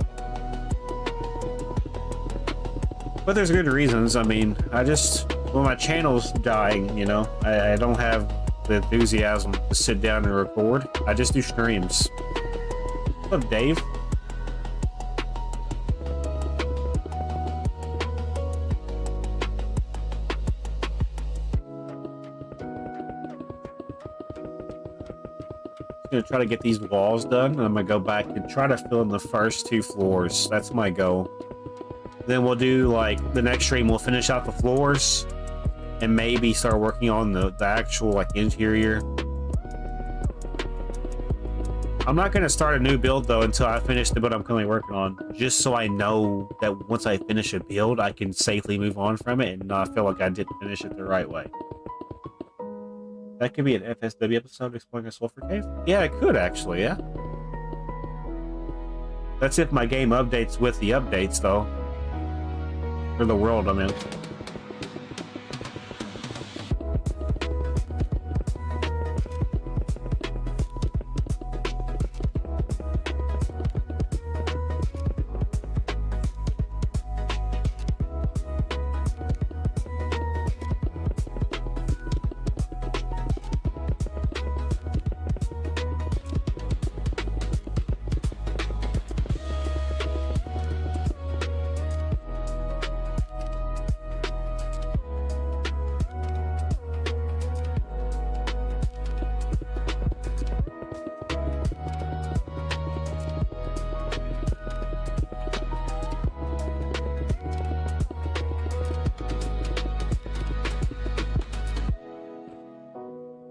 But there's good reasons. I mean, well, my channel's dying, you know. I don't have the enthusiasm to sit down and record. I just do streams. What's up, Dave? Gonna try to get these walls done, and I'm gonna go back and try to fill in the first 2 floors. That's my goal. Then we'll do like the next stream. We'll finish out the floors, and maybe start working on the actual like interior. I'm not gonna start a new build though until I finish the build I'm currently working on, just so I know that once I finish a build, I can safely move on from it and not feel like I didn't finish it the right way. That could be an FSW episode exploring a sulfur cave? Yeah, it could actually, yeah. That's if my game updates with the updates, though. For the world I'm in.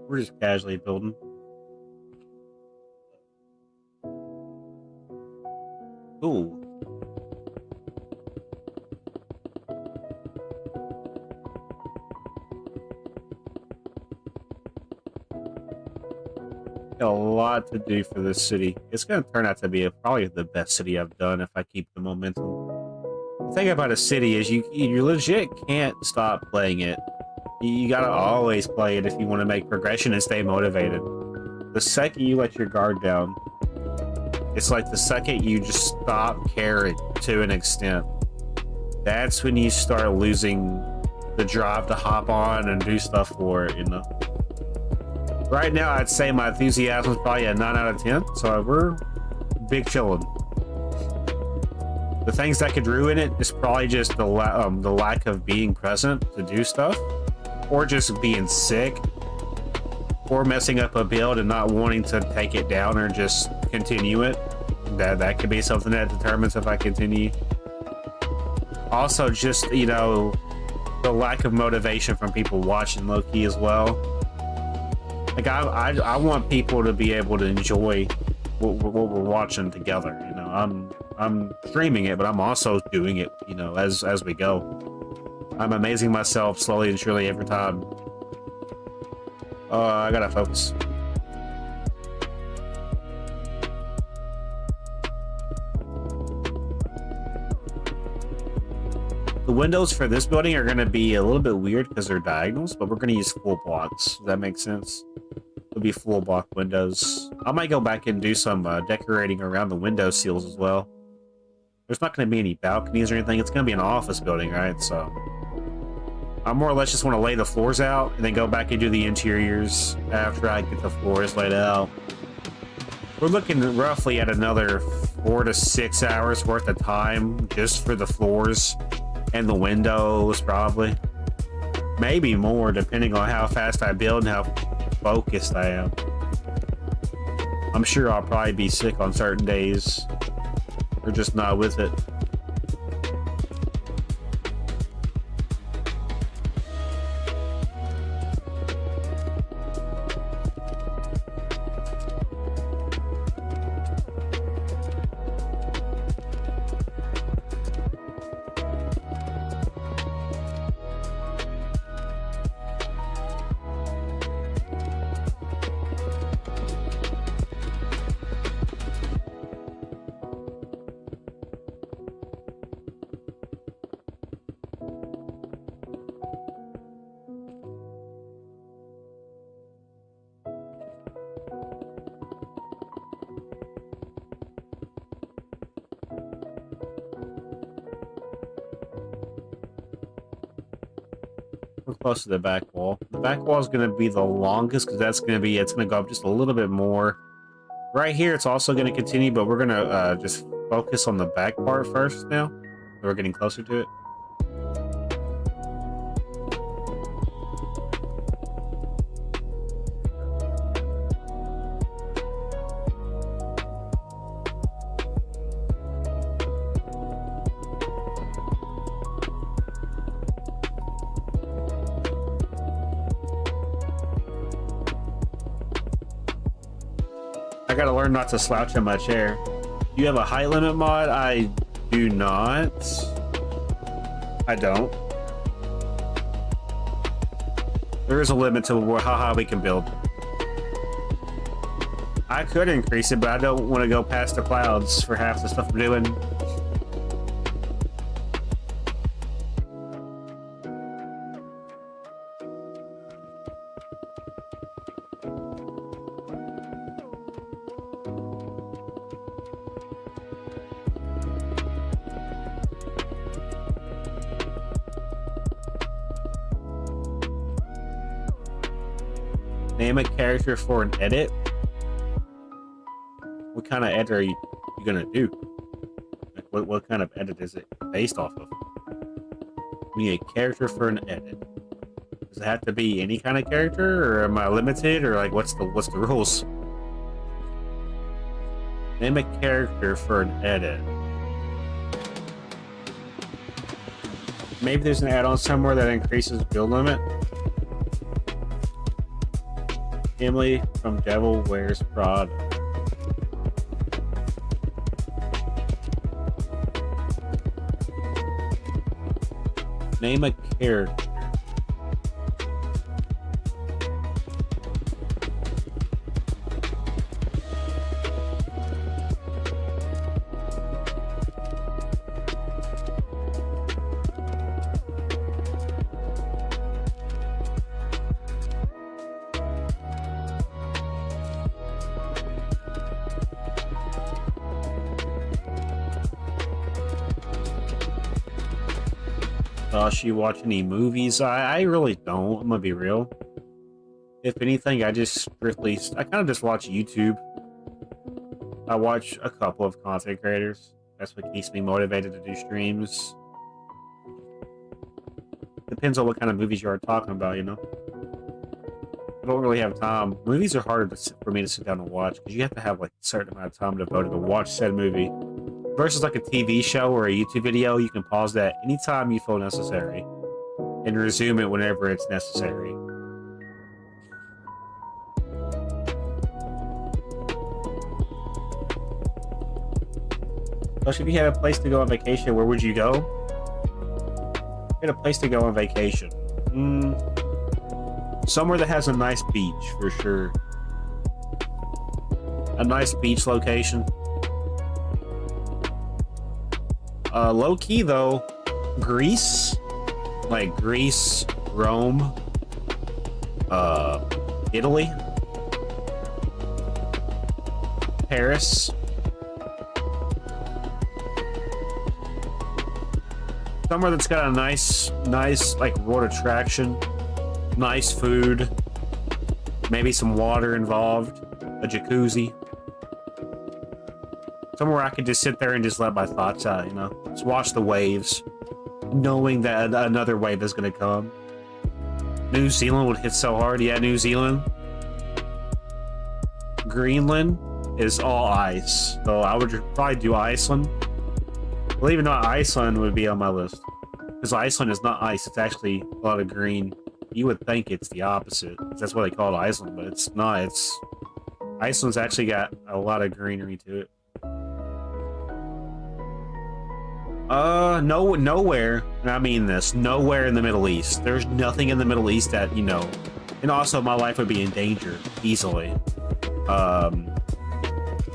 We're just casually building. Ooh. a lot to do for this city. It's going to turn out to be probably the best city I've done if I keep the momentum. The thing about a city is you legit can't stop playing it. You got to always play it if you want to make progression and stay motivated. The second you let your guard down, it's like the second you just stop caring to an extent, that's when you start losing the drive to hop on and do stuff for it, you know? Right now, I'd say my enthusiasm is probably a 9 out of 10, so we're big chillin'. The things that could ruin it is probably just the lack of being present to do stuff, or just being sick, or messing up a build and not wanting to take it down or just continue it. That could be something that determines if I continue. Also, just, you know, the lack of motivation from people watching low-key as well. Like, I want people to be able to enjoy what we're watching together, you know. I'm streaming it, but I'm also doing it, you know, as we go. I'm amazing myself slowly and surely every time. I gotta focus. The windows for this building are going to be a little bit weird because they're diagonals, but we're going to use full blocks. Does that make sense? It'll be full block windows. I might go back and do some decorating around the window seals as well. There's not going to be any balconies or anything. It's going to be an office building, right? So I more or less just want to lay the floors out and then go back and do the interiors after I get the floors laid out. We're looking roughly at another 4 to 6 hours worth of time just for the floors and the windows, probably. Maybe more, depending on how fast I build and how focused I am. I'm sure I'll probably be sick on certain days, or just not with it. We're close to the back wall. The back wall is going to be the longest because it's going to go up just a little bit more. Right here, it's also going to continue, but we're going to just focus on the back part first now. We're getting closer to it. I gotta learn not to slouch in my chair. Do you have a height limit mod? I do not. I don't. There is a limit to how high we can build. I could increase it, but I don't want to go past the clouds for half the stuff I'm doing. Name a character for an edit? What kind of edit are you gonna do? Like, what kind of edit is it based off of? We need a character for an edit. Does it have to be any kind of character, or am I limited, or like what's the rules? Name a character for an edit. Maybe there's an add-on somewhere that increases build limit. Emily from Devil Wears Prada. Name a character. Does she watch any movies? I really don't. I'm gonna be real. If anything, I kind of just watch YouTube. I watch a couple of content creators. That's what keeps me motivated to do streams. Depends on what kind of movies you are talking about, you know? I don't really have time. Movies are harder for me to sit down and watch because you have to have like a certain amount of time devoted to watch said movie. Versus like a TV show or a YouTube video, you can pause that anytime you feel necessary and resume it whenever it's necessary. Especially if you had a place to go on vacation, where would you go? You had a place to go on vacation. Somewhere that has a nice beach, for sure. A nice beach location. Low-key, though, Greece. Like Greece, Rome, Italy, Paris. Somewhere that's got a nice, like, road attraction, nice food, maybe some water involved, a jacuzzi. Somewhere I could just sit there and just let my thoughts out, you know? Just watch the waves, knowing that another wave is going to come. New Zealand would hit so hard. Yeah, New Zealand. Greenland is all ice, so I would probably do Iceland. Believe it or not, Iceland would be on my list. Because Iceland is not ice, it's actually a lot of green. You would think it's the opposite. That's what they call it, Iceland, but it's not. Iceland's actually got a lot of greenery to it. Nowhere, and I mean this, nowhere in the Middle East. There's nothing in the Middle East that, you know, and also my life would be in danger, easily.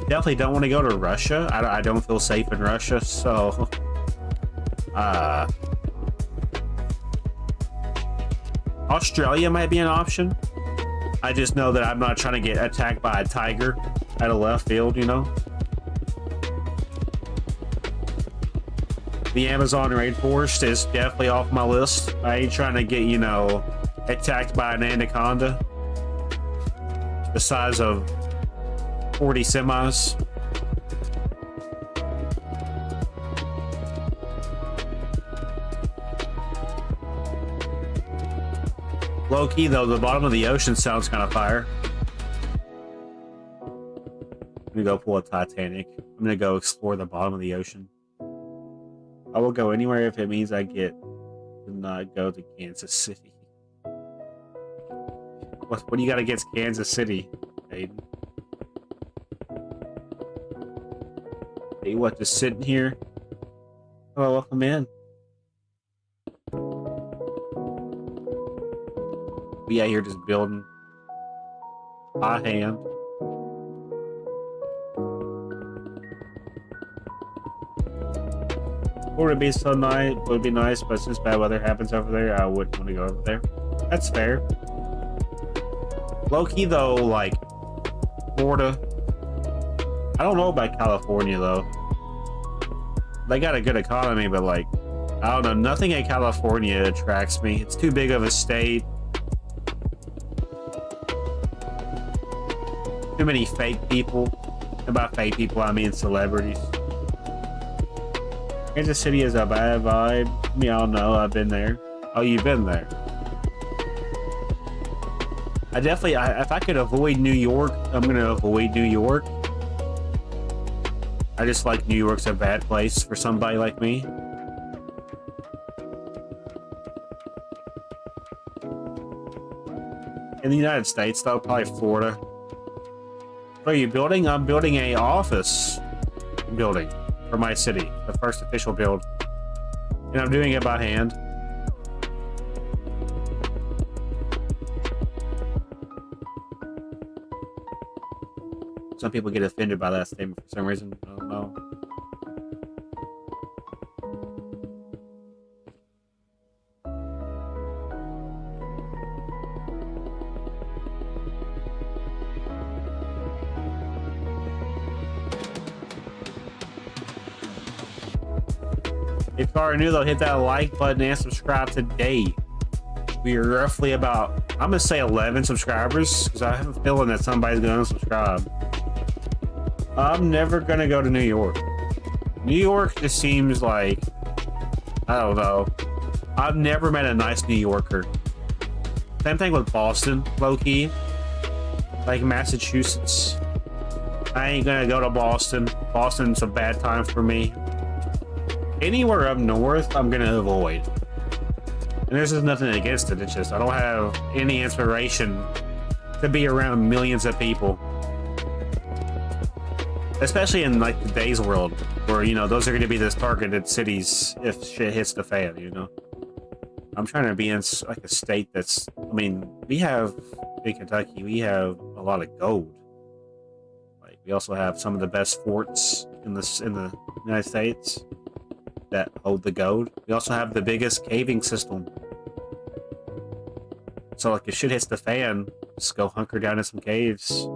Definitely don't want to go to Russia. I don't feel safe in Russia, so... Australia might be an option. I just know that I'm not trying to get attacked by a tiger out of left field, you know? The Amazon rainforest is definitely off my list. I ain't trying to get, you know, attacked by an anaconda the size of 40 semis. Low key though, the bottom of the ocean sounds kind of fire. I'm gonna go pull a Titanic. I'm gonna go explore the bottom of the ocean. I will go anywhere if it means I get to not go to Kansas City. What do you got against Kansas City, Aiden? Hey, what, just sitting here? Oh, welcome in. We out here just building by hand. Would it be so nice? Would be nice, but since bad weather happens over there, I wouldn't want to go over there. That's fair. Low key though, like Florida. I don't know about California though. They got a good economy, but like, I don't know. Nothing in California attracts me. It's too big of a state. Too many fake people. And by fake people, I mean celebrities. Kansas City is a bad vibe. I mean, I don't know. I've been there. Oh, you've been there. I definitely, if I could avoid New York, I'm going to avoid New York. I just like New York's a bad place for somebody like me. In the United States, though, probably Florida. What are you building? I'm building a office building for my city. The first official build. And I'm doing it by hand. Some people get offended by that statement for some reason. I don't know. If you are new though, hit that like button and subscribe today. We are roughly about, I'm gonna say 11 subscribers, because I have a feeling that somebody's gonna unsubscribe. I'm never gonna go to New York. New York just seems like, I don't know. I've never met a nice New Yorker. Same thing with Boston, low-key. Like Massachusetts. I ain't gonna go to Boston. Boston's a bad time for me. Anywhere up north, I'm gonna avoid. And there's just nothing against it. It's just, I don't have any inspiration to be around millions of people. Especially in like today's world, where, you know, those are gonna be the targeted cities if shit hits the fan, you know? I'm trying to be in like a state that's, I mean, we have, in Kentucky, we have a lot of gold. Like, we also have some of the best forts in the United States that hold the gold. We also have the biggest caving system. So, like, if shit hits the fan, just go hunker down in some caves.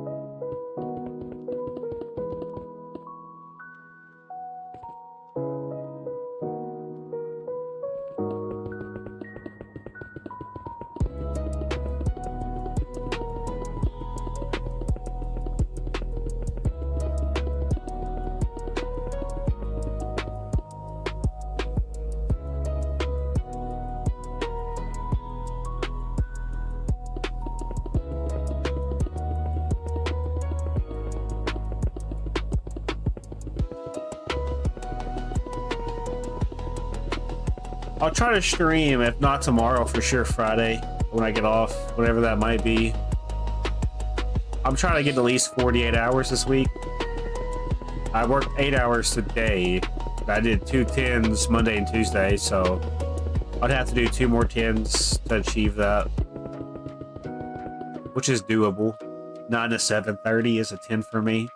I'll try to stream, if not tomorrow, for sure Friday, when I get off, whatever that might be. I'm trying to get at least 48 hours this week. I worked 8 hours today. I did 2 10s Monday and Tuesday, so I'd have to do 2 more 10s to achieve that. Which is doable. 9 to 7:30 is a 10 for me.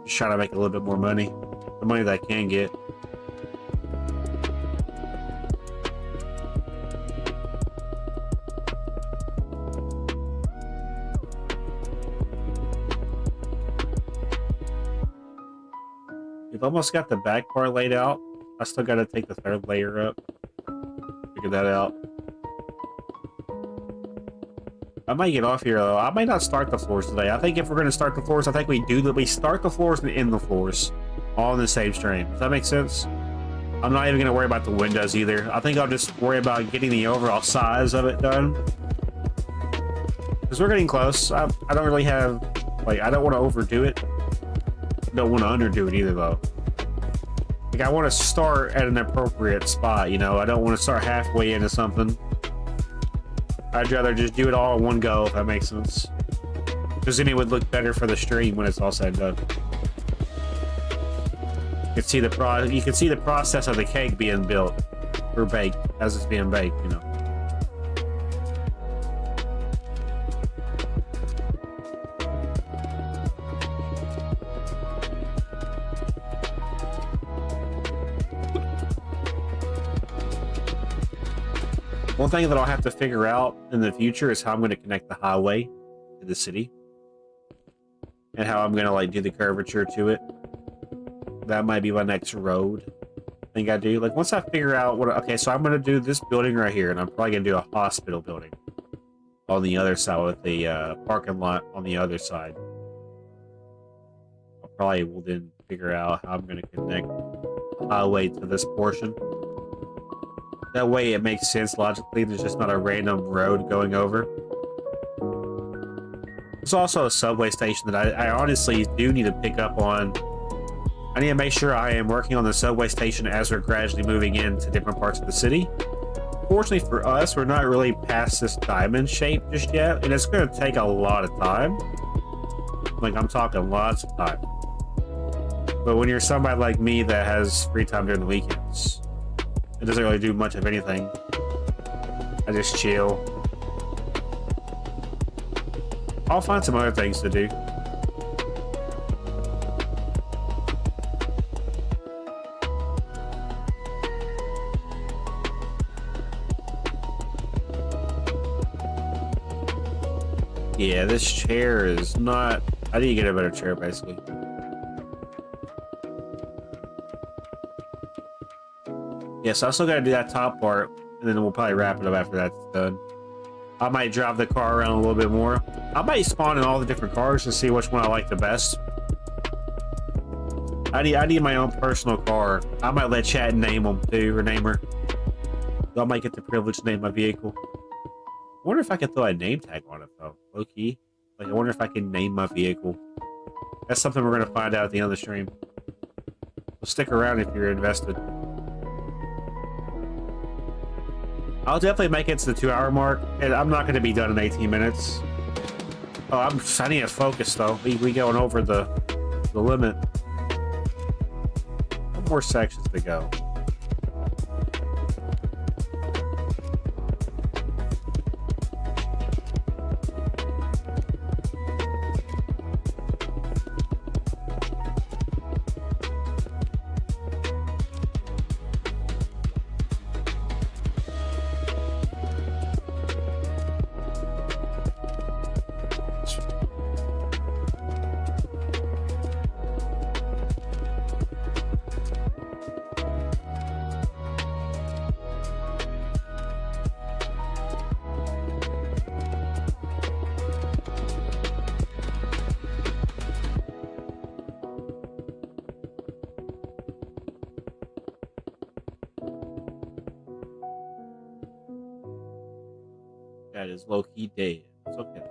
Just trying to make a little bit more money. The money that I can get. We've almost got the back part laid out. I still got to take the 3rd layer up. Figure that out. I might get off here though. I might not start the floors today. I think if we're going to start the floors, I think we start the floors and end the floors all in the same stream. Does that make sense? I'm not even going to worry about the windows either. I think I'll just worry about getting the overall size of it done. Because we're getting close. I don't really have, like, I don't want to overdo it. Don't want to underdo it either though. Like, I want to start at an appropriate spot, you know? I don't want to start halfway into something. I'd rather just do it all in one go, if that makes sense. Because then it would look better for the stream when it's all said and done. You can see the process of the cake being built or baked as it's being baked, you know. One thing that I'll have to figure out in the future is how I'm going to connect the highway to the city. And how I'm going to, like, do the curvature to it. That might be my next road thing I do. Like, once I figure out what... Okay, so I'm going to do this building right here, and I'm probably going to do a hospital building on the other side with the parking lot on the other side. I probably will then figure out how I'm going to connect the highway to this portion. That way it makes sense logically. There's just not a random road going over. There's also a subway station that I honestly do need to pick up on. I need to make sure I am working on the subway station as we're gradually moving into different parts of the city. Fortunately for us, we're not really past this diamond shape just yet, and it's going to take a lot of time. Like, I'm talking lots of time. But when you're somebody like me that has free time during the weekends, it doesn't really do much of anything. I just chill. I'll find some other things to do. Yeah, this chair is not... I need to get a better chair, basically. Yeah, so I still gotta do that top part, and then we'll probably wrap it up after that's done. I might drive the car around a little bit more. I might spawn in all the different cars to see which one I like the best. I need my own personal car. I might let chat name them too, or name her. I might get the privilege to name my vehicle. I wonder if I can throw a name tag on it though, low key. Like I wonder if I can name my vehicle. That's something we're gonna find out at the end of the stream. So stick around if you're invested. I'll definitely make it to the 2-hour mark, and I'm not going to be done in 18 minutes. Oh, I need to focus though. We going over the limit. One more sections to go. That is low-key dead. It's okay.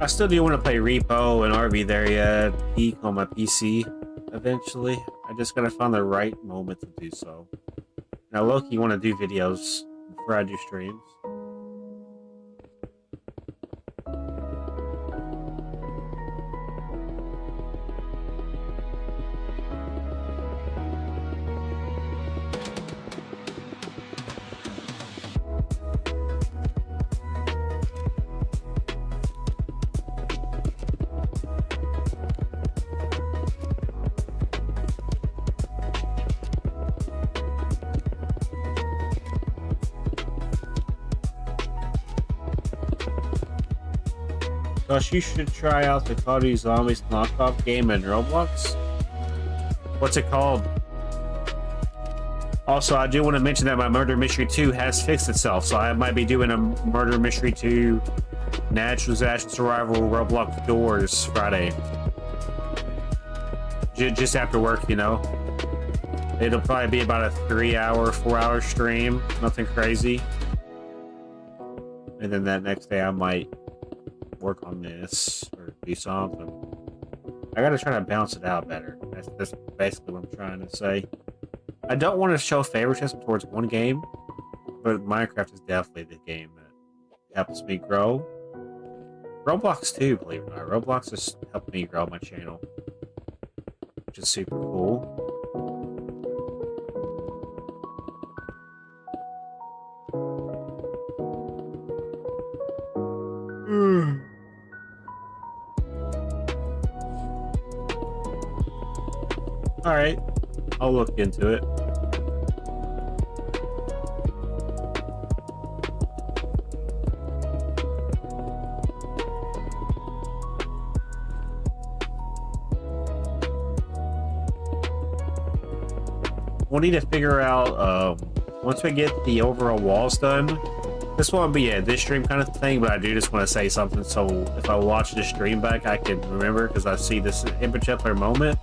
I still do want to play Repo and RV there yet. Peak on my PC eventually. I just gotta find the right moment to do so. Now, Loki, want to do videos before I do streams. Gosh, you should try out the Call of Duty Zombies knockoff game in Roblox. What's it called? Also, I do want to mention that my Murder Mystery 2 has fixed itself, so I might be doing a Murder Mystery 2 Natural Disaster Survival Roblox Doors Friday. Just after work, you know. It'll probably be about a 3-hour, 4-hour stream. Nothing crazy. And then that next day I might work on this or do something. I gotta try to balance it out better. That's basically what I'm trying to say. I don't want to show favoritism towards one game, but Minecraft is definitely the game that helps me grow. Roblox too, believe it or not. Roblox has helped me grow my channel, which is super cool. Alright, I'll look into it. we'll need to figure out, once we get the overall walls done, this won't be a this stream kind of thing, but I do just want to say something so if I watch the stream back, I can remember, because I see this in particular moment.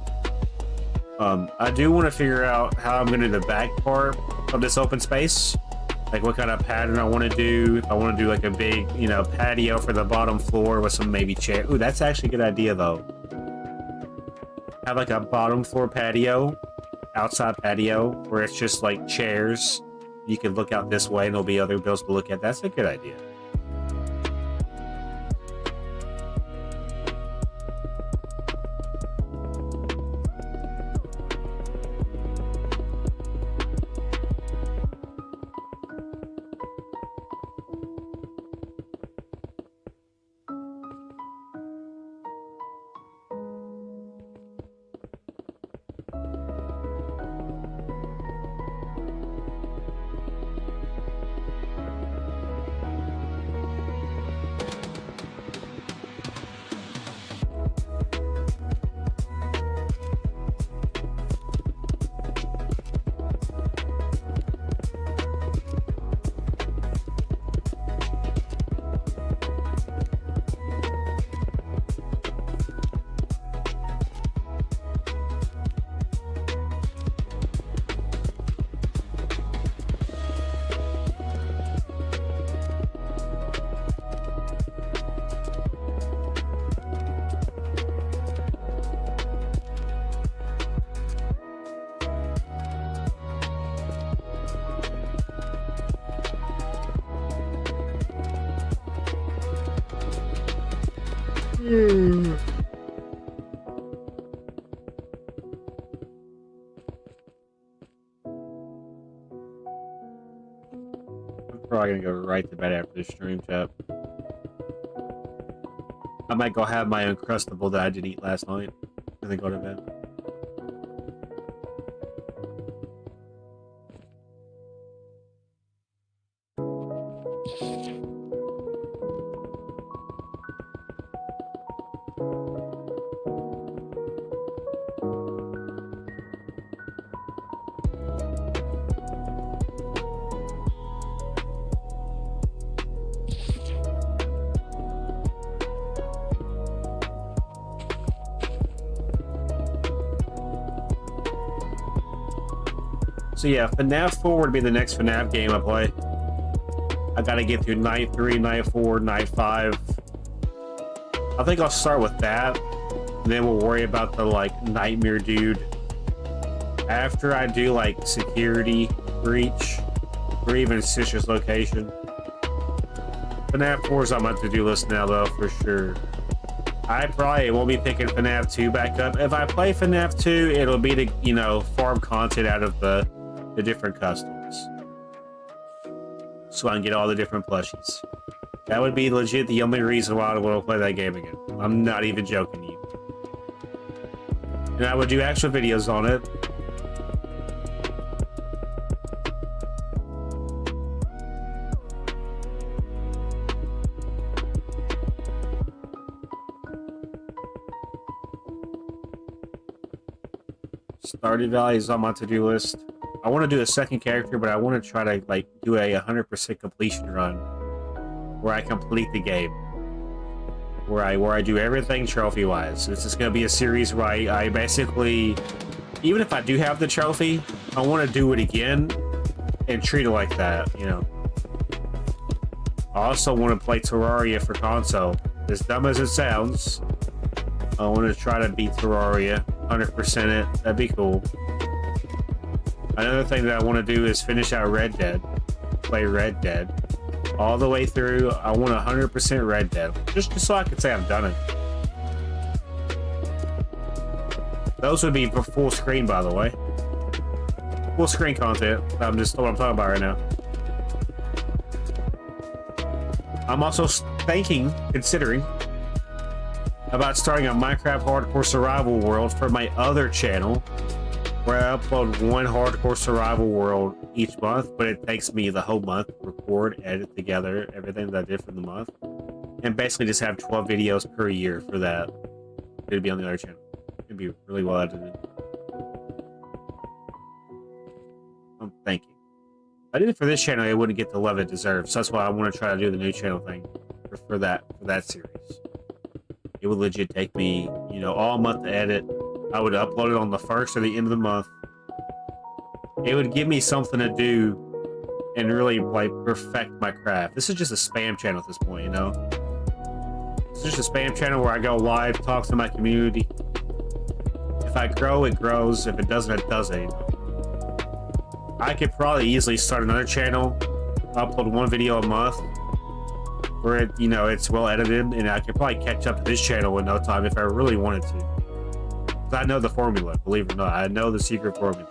I do want to figure out how I'm going to do the back part of this open space. Like what kind of pattern I want to do. If I want to do like a big, you know, patio for the bottom floor with some maybe chair. Ooh, that's actually a good idea though. Have like a bottom floor patio, outside patio, where it's just like chairs. You can look out this way and there'll be other builds to look at. That's a good idea. I'm probably gonna go right to bed after this stream, chat. I might go have my Uncrustable that I did eat last night and then go to bed. So yeah, FNAF 4 would be the next FNAF game I play. I gotta get through Night 3, Night 4, Night 5. I think I'll start with that. And then we'll worry about the, like, Nightmare Dude. After I do, like, Security Breach, or even Citrus Location. FNAF 4 is on my to-do list now, though, for sure. I probably won't be picking FNAF 2 back up. If I play FNAF 2, it'll be to, you know, farm content out of the different customs. So I can get all the different plushies. That would be legit the only reason why I would want to play that game again. I'm not even joking you. And I would do actual videos on it. Stardew Valley is on my to-do list. I want to do a second character, but I want to try to like do a 100% completion run where I complete the game, where I do everything trophy-wise. This is going to be a series where I basically, even if I do have the trophy, I want to do it again and treat it like that, you know. I also want to play Terraria for console. As dumb as it sounds, I want to try to beat Terraria, 100% it. That'd be cool. Another thing that I want to do is finish out Red Dead. Play Red Dead. All the way through, I want 100% Red Dead. Just so I can say I've done it. Those would be for full screen, by the way. Full screen content. I'm just what I'm talking about right now. I'm also considering about starting a Minecraft Hardcore Survival World for my other channel, where I upload one Hardcore Survival World each month, but it takes me the whole month to record, edit together everything that I did for the month, and basically just have 12 videos per year for that. It'd be on the other channel. It'd be really well edited. I did it for this channel, it wouldn't get the love it deserves. So that's why I want to try to do the new channel thing for that series. It would legit take me, you know, all month to edit. I would upload it on the first or the end of the month. It would give me something to do and really like perfect my craft. This is just a spam channel at this point, you know. It's just a spam channel where I go live, talk to my community. If I grow, it grows. If it doesn't, it doesn't. I could probably easily start another channel, upload one video a month, where it, you know, it's well edited, and I could probably catch up to this channel in no time if I really wanted to. Because I know the formula, believe it or not. I know the secret formula.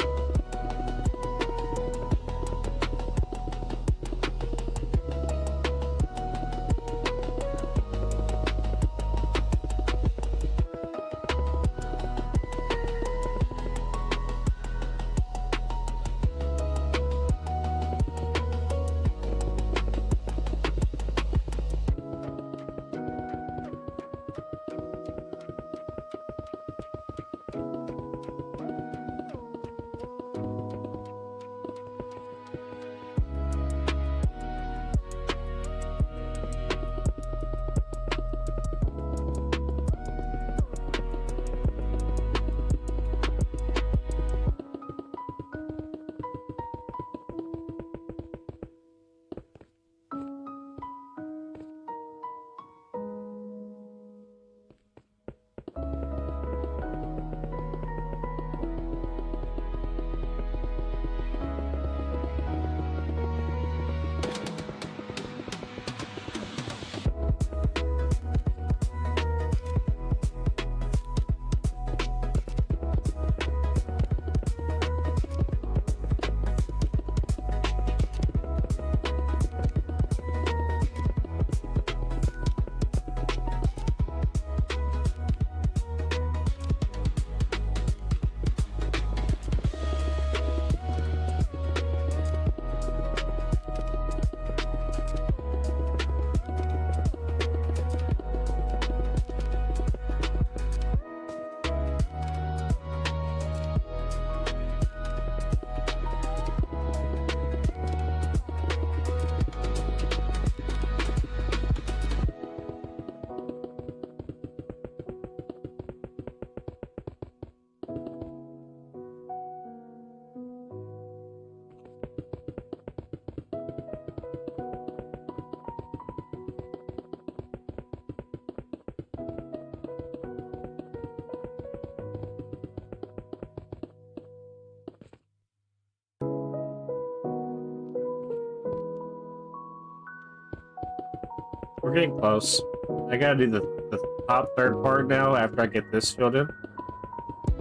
We're getting close. I gotta do the top third part now after I get this filled in.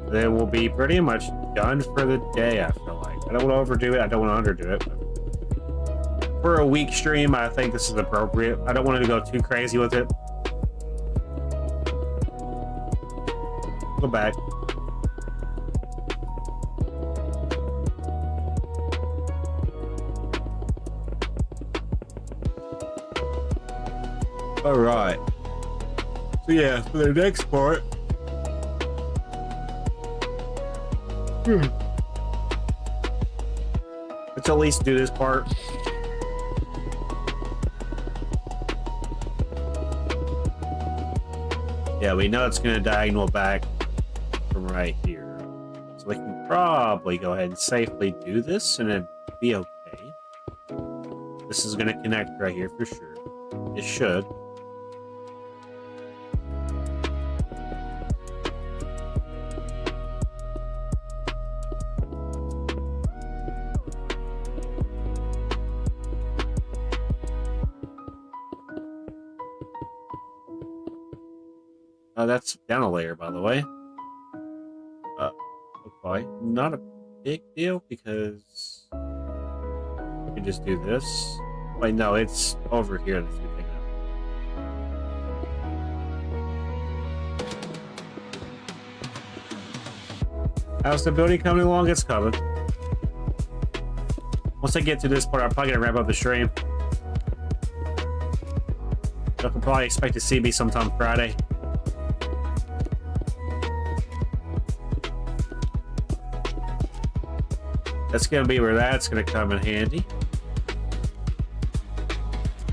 Then we'll be pretty much done for the day, I feel like. I don't want to overdo it, I don't want to underdo it. But for a week stream, I think this is appropriate. I don't want to go too crazy with it. Go back. Alright. So yeah, for the next part. Let's at least do this part. Yeah, we know it's going to diagonal back from right here. So we can probably go ahead and safely do this and then be okay. This is going to connect right here for sure. It should. That's down a layer, by the way. Okay, not a big deal because we can just do this. Wait, no, it's over here. That's the thing. How's the building coming along? It's coming. Once I get to this part, I'm probably gonna wrap up the stream. You can probably expect to see me sometime Friday. That's gonna be where that's gonna come in handy.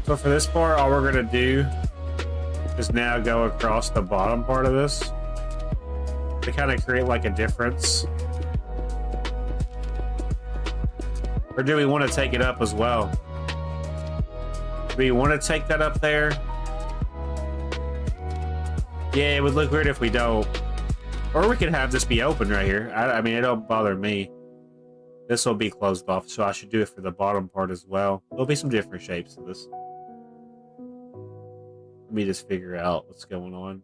So for this part, all we're gonna do is now go across the bottom part of this to kind of create like a difference. Or do we want to take it up as well? Do we want to take that up there? Yeah, it would look weird if we don't. Or we could have this be open right here. I mean, it don't bother me. This will be closed off, so I should do it for the bottom part as well. There'll be some different shapes to this. Let me just figure out what's going on.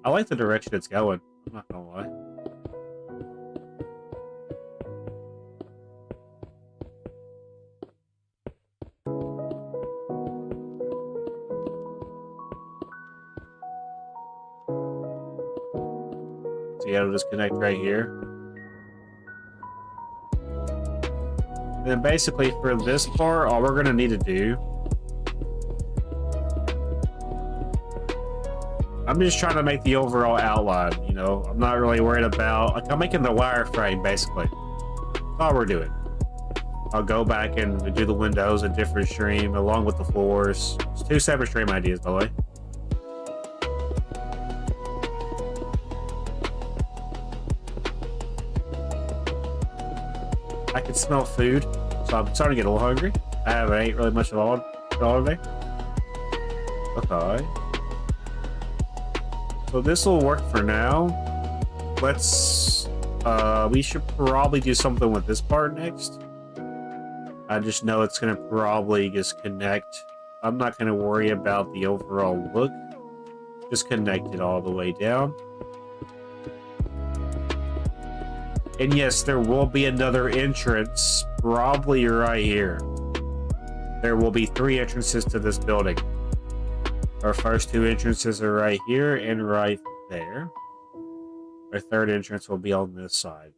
I like the direction it's going. I'm not gonna lie. So yeah, it'll just connect right here. And then basically for this part, all we're gonna need to do, I'm just trying to make the overall outline, you know. I'm not really worried about, like, I'm making the wireframe basically. That's all we're doing. I'll go back and do the windows a different stream along with the floors. It's 2 separate stream ideas, by the way. I can smell food, so I'm starting to get a little hungry. I haven't ate really much at all today. Okay. So this will work for now. Let's, we should probably do something with this part next. I just know it's gonna probably just connect. I'm not gonna worry about the overall look. Just connect it all the way down. And yes, there will be another entrance, probably right here. There will be 3 entrances to this building. Our first 2 entrances are right here and right there. Our third entrance will be on this side.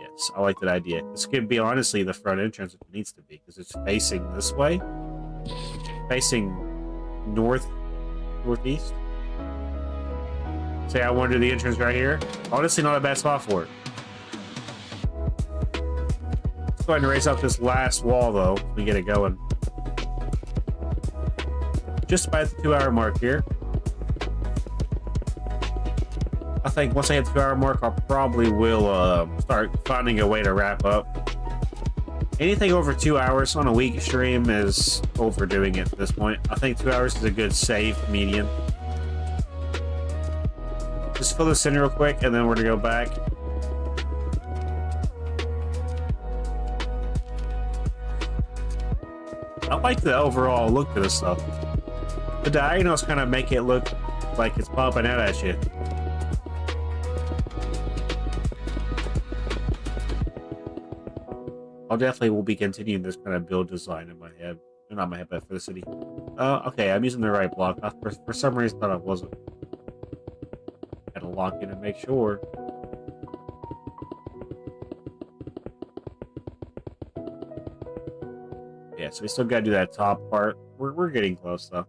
Yes, I like that idea. This could be honestly the front entrance if it needs to be, because it's facing this way. Facing northeast. Say I want to do the entrance right here. Honestly, not a bad spot for it. Let's go ahead and raise up this last wall, though. We get it going. Just about the 2-hour mark here. I think once I hit the 2-hour mark, I probably will start finding a way to wrap up. Anything over 2 hours on a week stream is overdoing it at this point. I think 2 hours is a good safe median. Just fill this in real quick, and then we're gonna go back. I like the overall look of this stuff. The diagonals kind of make it look like it's popping out at you. I'll definitely will be continuing this kind of build design in my head. Not my head, but for the city. Okay, I'm using the right block. For some reason, I thought I wasn't. Had to lock in and make sure. Yeah, so we still gotta do that top part. We're getting close, though.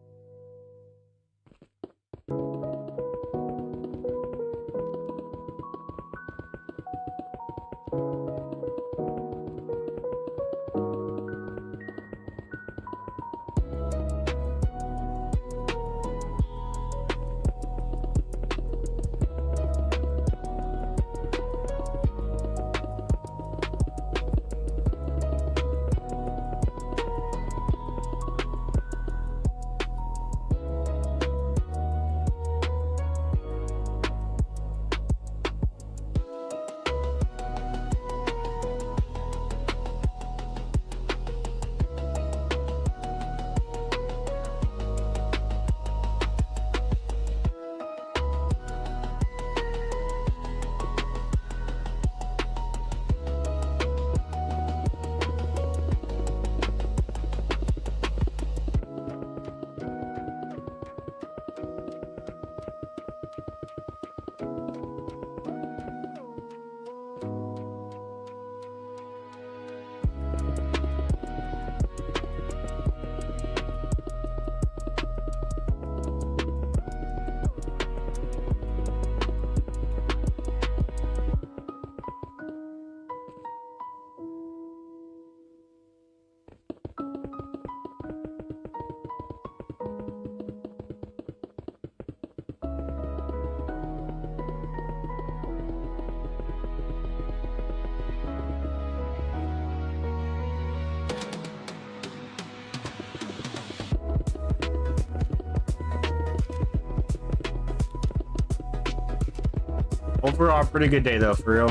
Overall, pretty good day though, for real.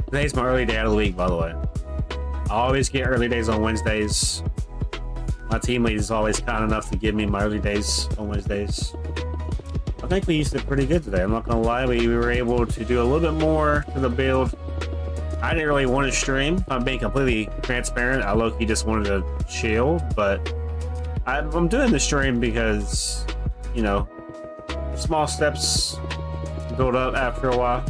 Today's my early day out of the week, by the way. I always get early days on Wednesdays. My team lead is always kind enough to give me my early days on Wednesdays. I think we used it pretty good today. I'm not gonna lie, we were able to do a little bit more to the build. I didn't really want to stream. I'm being completely transparent. I low-key just wanted to chill, but I'm doing the stream because, you know, small steps build up after a while.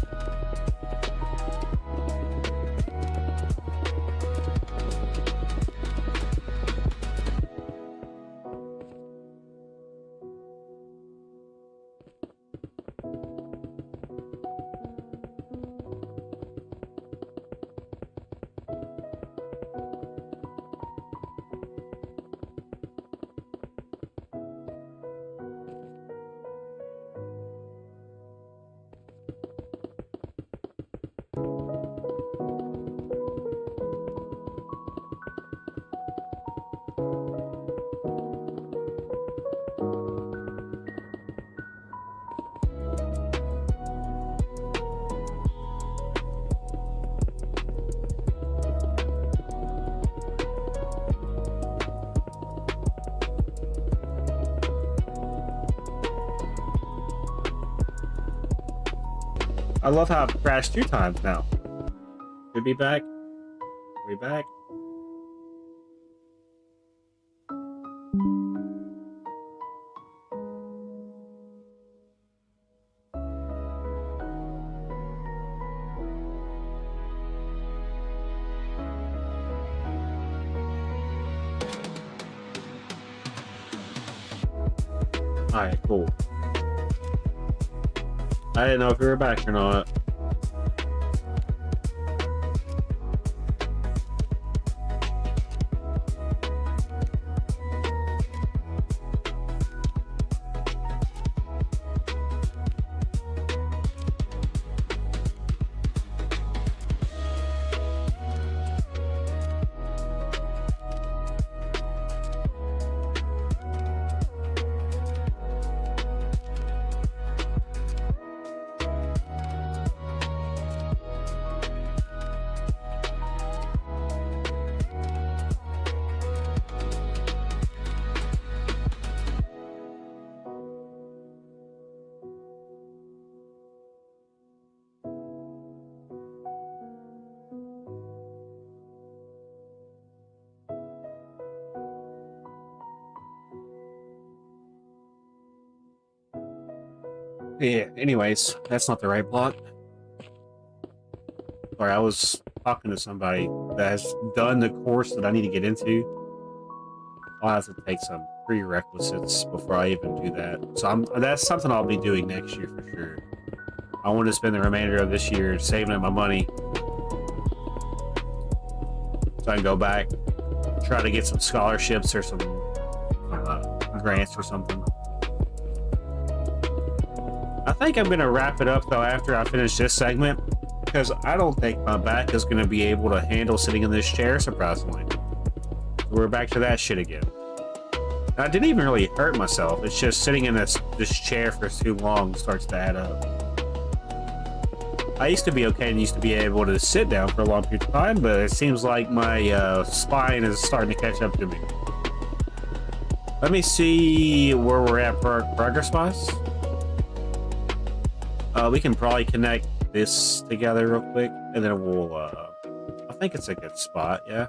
I love how I've crashed 2 times now. Should be back. Are we back? Alright, cool. I didn't know if we were back or not. Yeah, anyways, that's not the right block. Sorry, I was talking to somebody that has done the course that I need to get into. I'll have to take some prerequisites before I even do that. So that's something I'll be doing next year for sure. I want to spend the remainder of this year saving up my money so I can go back, try to get some scholarships or some grants or something. I think I'm going to wrap it up, though, after I finish this segment, because I don't think my back is going to be able to handle sitting in this chair, surprisingly. So we're back to that shit again. I didn't even really hurt myself. It's just sitting in this chair for too long starts to add up. I used to be okay and used to be able to sit down for a long period of time, but it seems like my spine is starting to catch up to me. Let me see where we're at progress-wise. We can probably connect this together real quick, and then we'll, I think it's a good spot, yeah.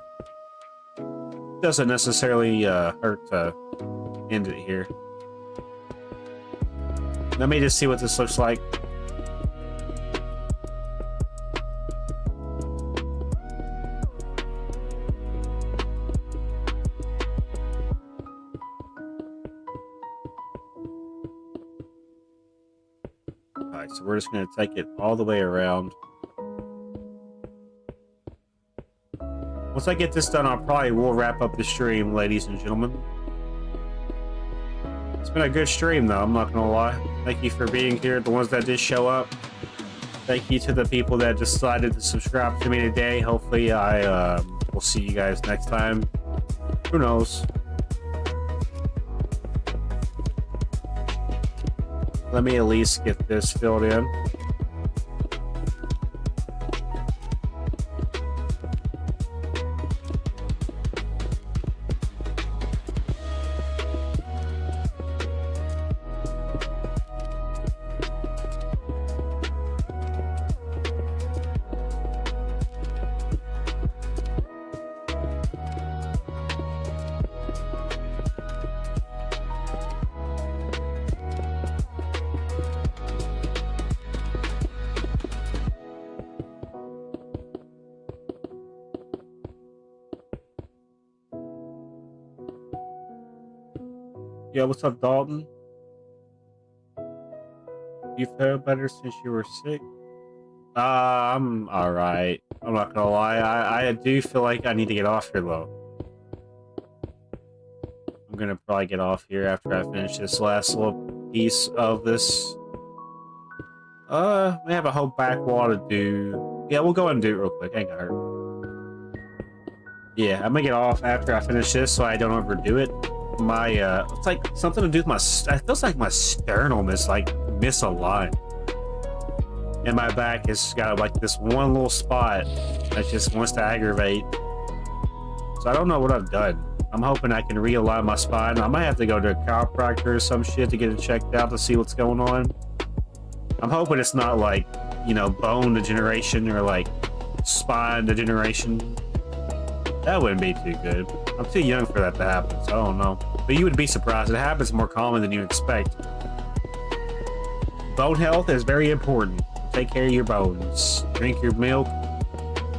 Doesn't necessarily hurt to end it here. Let me just see what this looks like. Alright, so we're just going to take it all the way around. Once I get this done, I probably will wrap up the stream, ladies and gentlemen. It's been a good stream, though, I'm not going to lie. Thank you for being here, the ones that did show up. Thank you to the people that decided to subscribe to me today. Hopefully, I will see you guys next time. Who knows? Let me at least get this filled in. Yeah, what's up, Dalton? You felt better since you were sick? I'm alright. I'm not gonna lie. I do feel like I need to get off here, though. I'm gonna probably get off here after I finish this last little piece of this. We have a whole back wall to do. Yeah, we'll go and do it real quick. Ain't gonna hurt. Yeah, I'm gonna get off after I finish this so I don't overdo it. My, it's like something to do with my, it feels like my sternum is like misaligned. And my back has got like this one little spot that just wants to aggravate. So I don't know what I've done. I'm hoping I can realign my spine. I might have to go to a chiropractor or some shit to get it checked out to see what's going on. I'm hoping it's not like, you know, bone degeneration or like spine degeneration. That wouldn't be too good. I'm too young for that to happen, so I don't know. But you would be surprised. It happens more common than you expect. Bone health is very important. Take care of your bones. Drink your milk.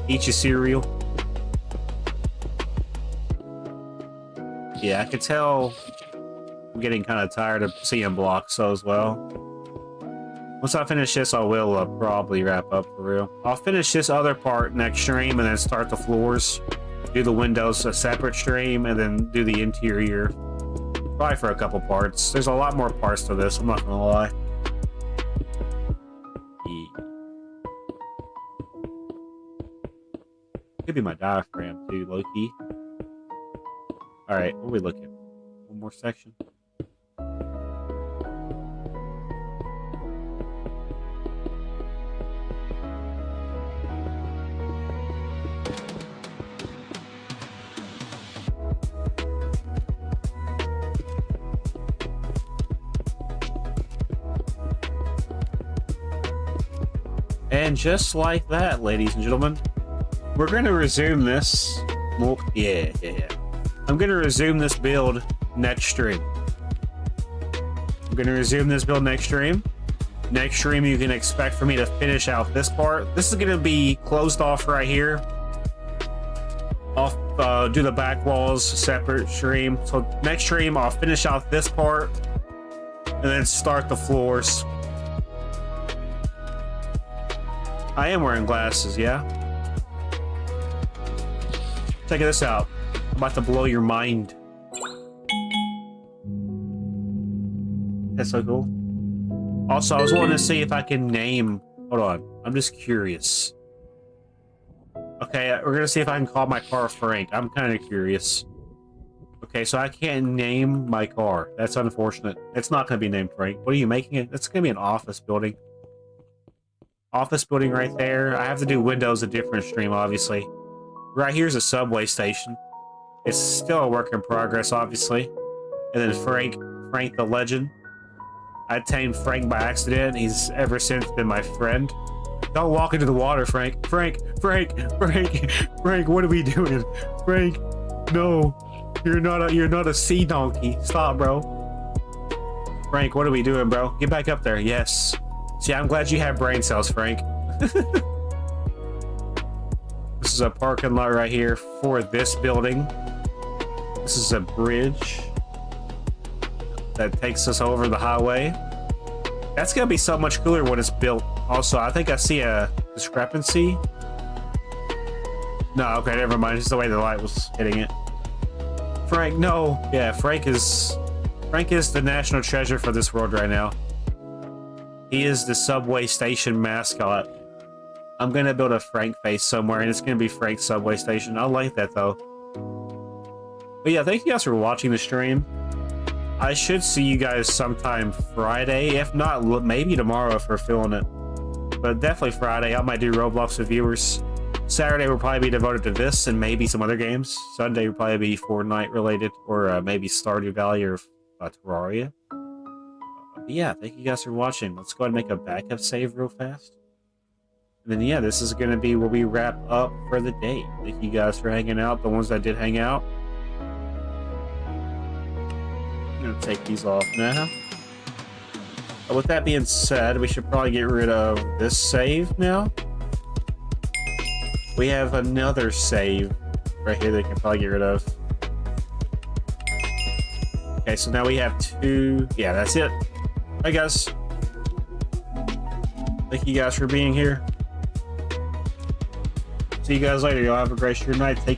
Eat your cereal. Yeah, I could tell I'm getting kind of tired of seeing blocks, so as well. Once I finish this, I will probably wrap up for real. I'll finish this other part next stream and then start the floors. Do the windows a separate stream and then do the interior. Probably for a couple parts. There's a lot more parts to this, I'm not gonna lie. Yeah. Could be my diaphragm too, low-key. Alright, what are we looking? One more section? And just like that, ladies and gentlemen, we're going to resume this. Well, yeah. I'm going to resume this build next stream. Next stream, you can expect for me to finish out this part. This is going to be closed off right here. I'll do the back walls separate stream. So next stream, I'll finish out this part and then start the floors. I am wearing glasses, yeah? Check this out. I'm about to blow your mind. That's so cool. Also, I was wanting to see if I can name... Hold on. I'm just curious. Okay, we're gonna see if I can call my car Frank. I'm kind of curious. Okay, so I can't name my car. That's unfortunate. It's not gonna be named Frank. What are you making it? It's gonna be an office building. Office building right there. I have to do windows a different stream, obviously. Right here's a subway station. It's still a work in progress, obviously. And then Frank the legend. I tamed Frank by accident. He's ever since been my friend. Don't walk into the water, Frank. Frank, what are we doing? Frank, no. You're not a sea donkey. Stop, bro. Frank, what are we doing, bro? Get back up there. Yes. See, I'm glad you have brain cells, Frank. This is a parking lot right here for this building. This is a bridge that takes us over the highway. That's gonna be so much cooler when it's built. Also, I think I see a discrepancy. No, okay, never mind. It's just the way the light was hitting it. Frank, no. Yeah, Frank is the national treasure for this world right now. He is the subway station mascot. I'm gonna build a Frank face somewhere, and it's gonna be Frank's subway station. I like that, though. But yeah, thank you guys for watching the stream. I should see you guys sometime Friday. If not, maybe tomorrow if we're feeling it. But definitely Friday. I might do Roblox with viewers. Saturday will probably be devoted to this and maybe some other games. Sunday will probably be Fortnite related, or maybe Stardew Valley or Terraria. But yeah, thank you guys for watching. Let's go ahead and make a backup save real fast. And then yeah, this is going to be where we wrap up for the day. Thank you guys for hanging out, the ones that did hang out. I'm going to take these off now. But with that being said, we should probably get rid of this save now. We have another save right here that we can probably get rid of. Okay, so now we have 2. Yeah, that's it. Alright, guys. Thank you guys for being here. See you guys later. Y'all have a great night. Take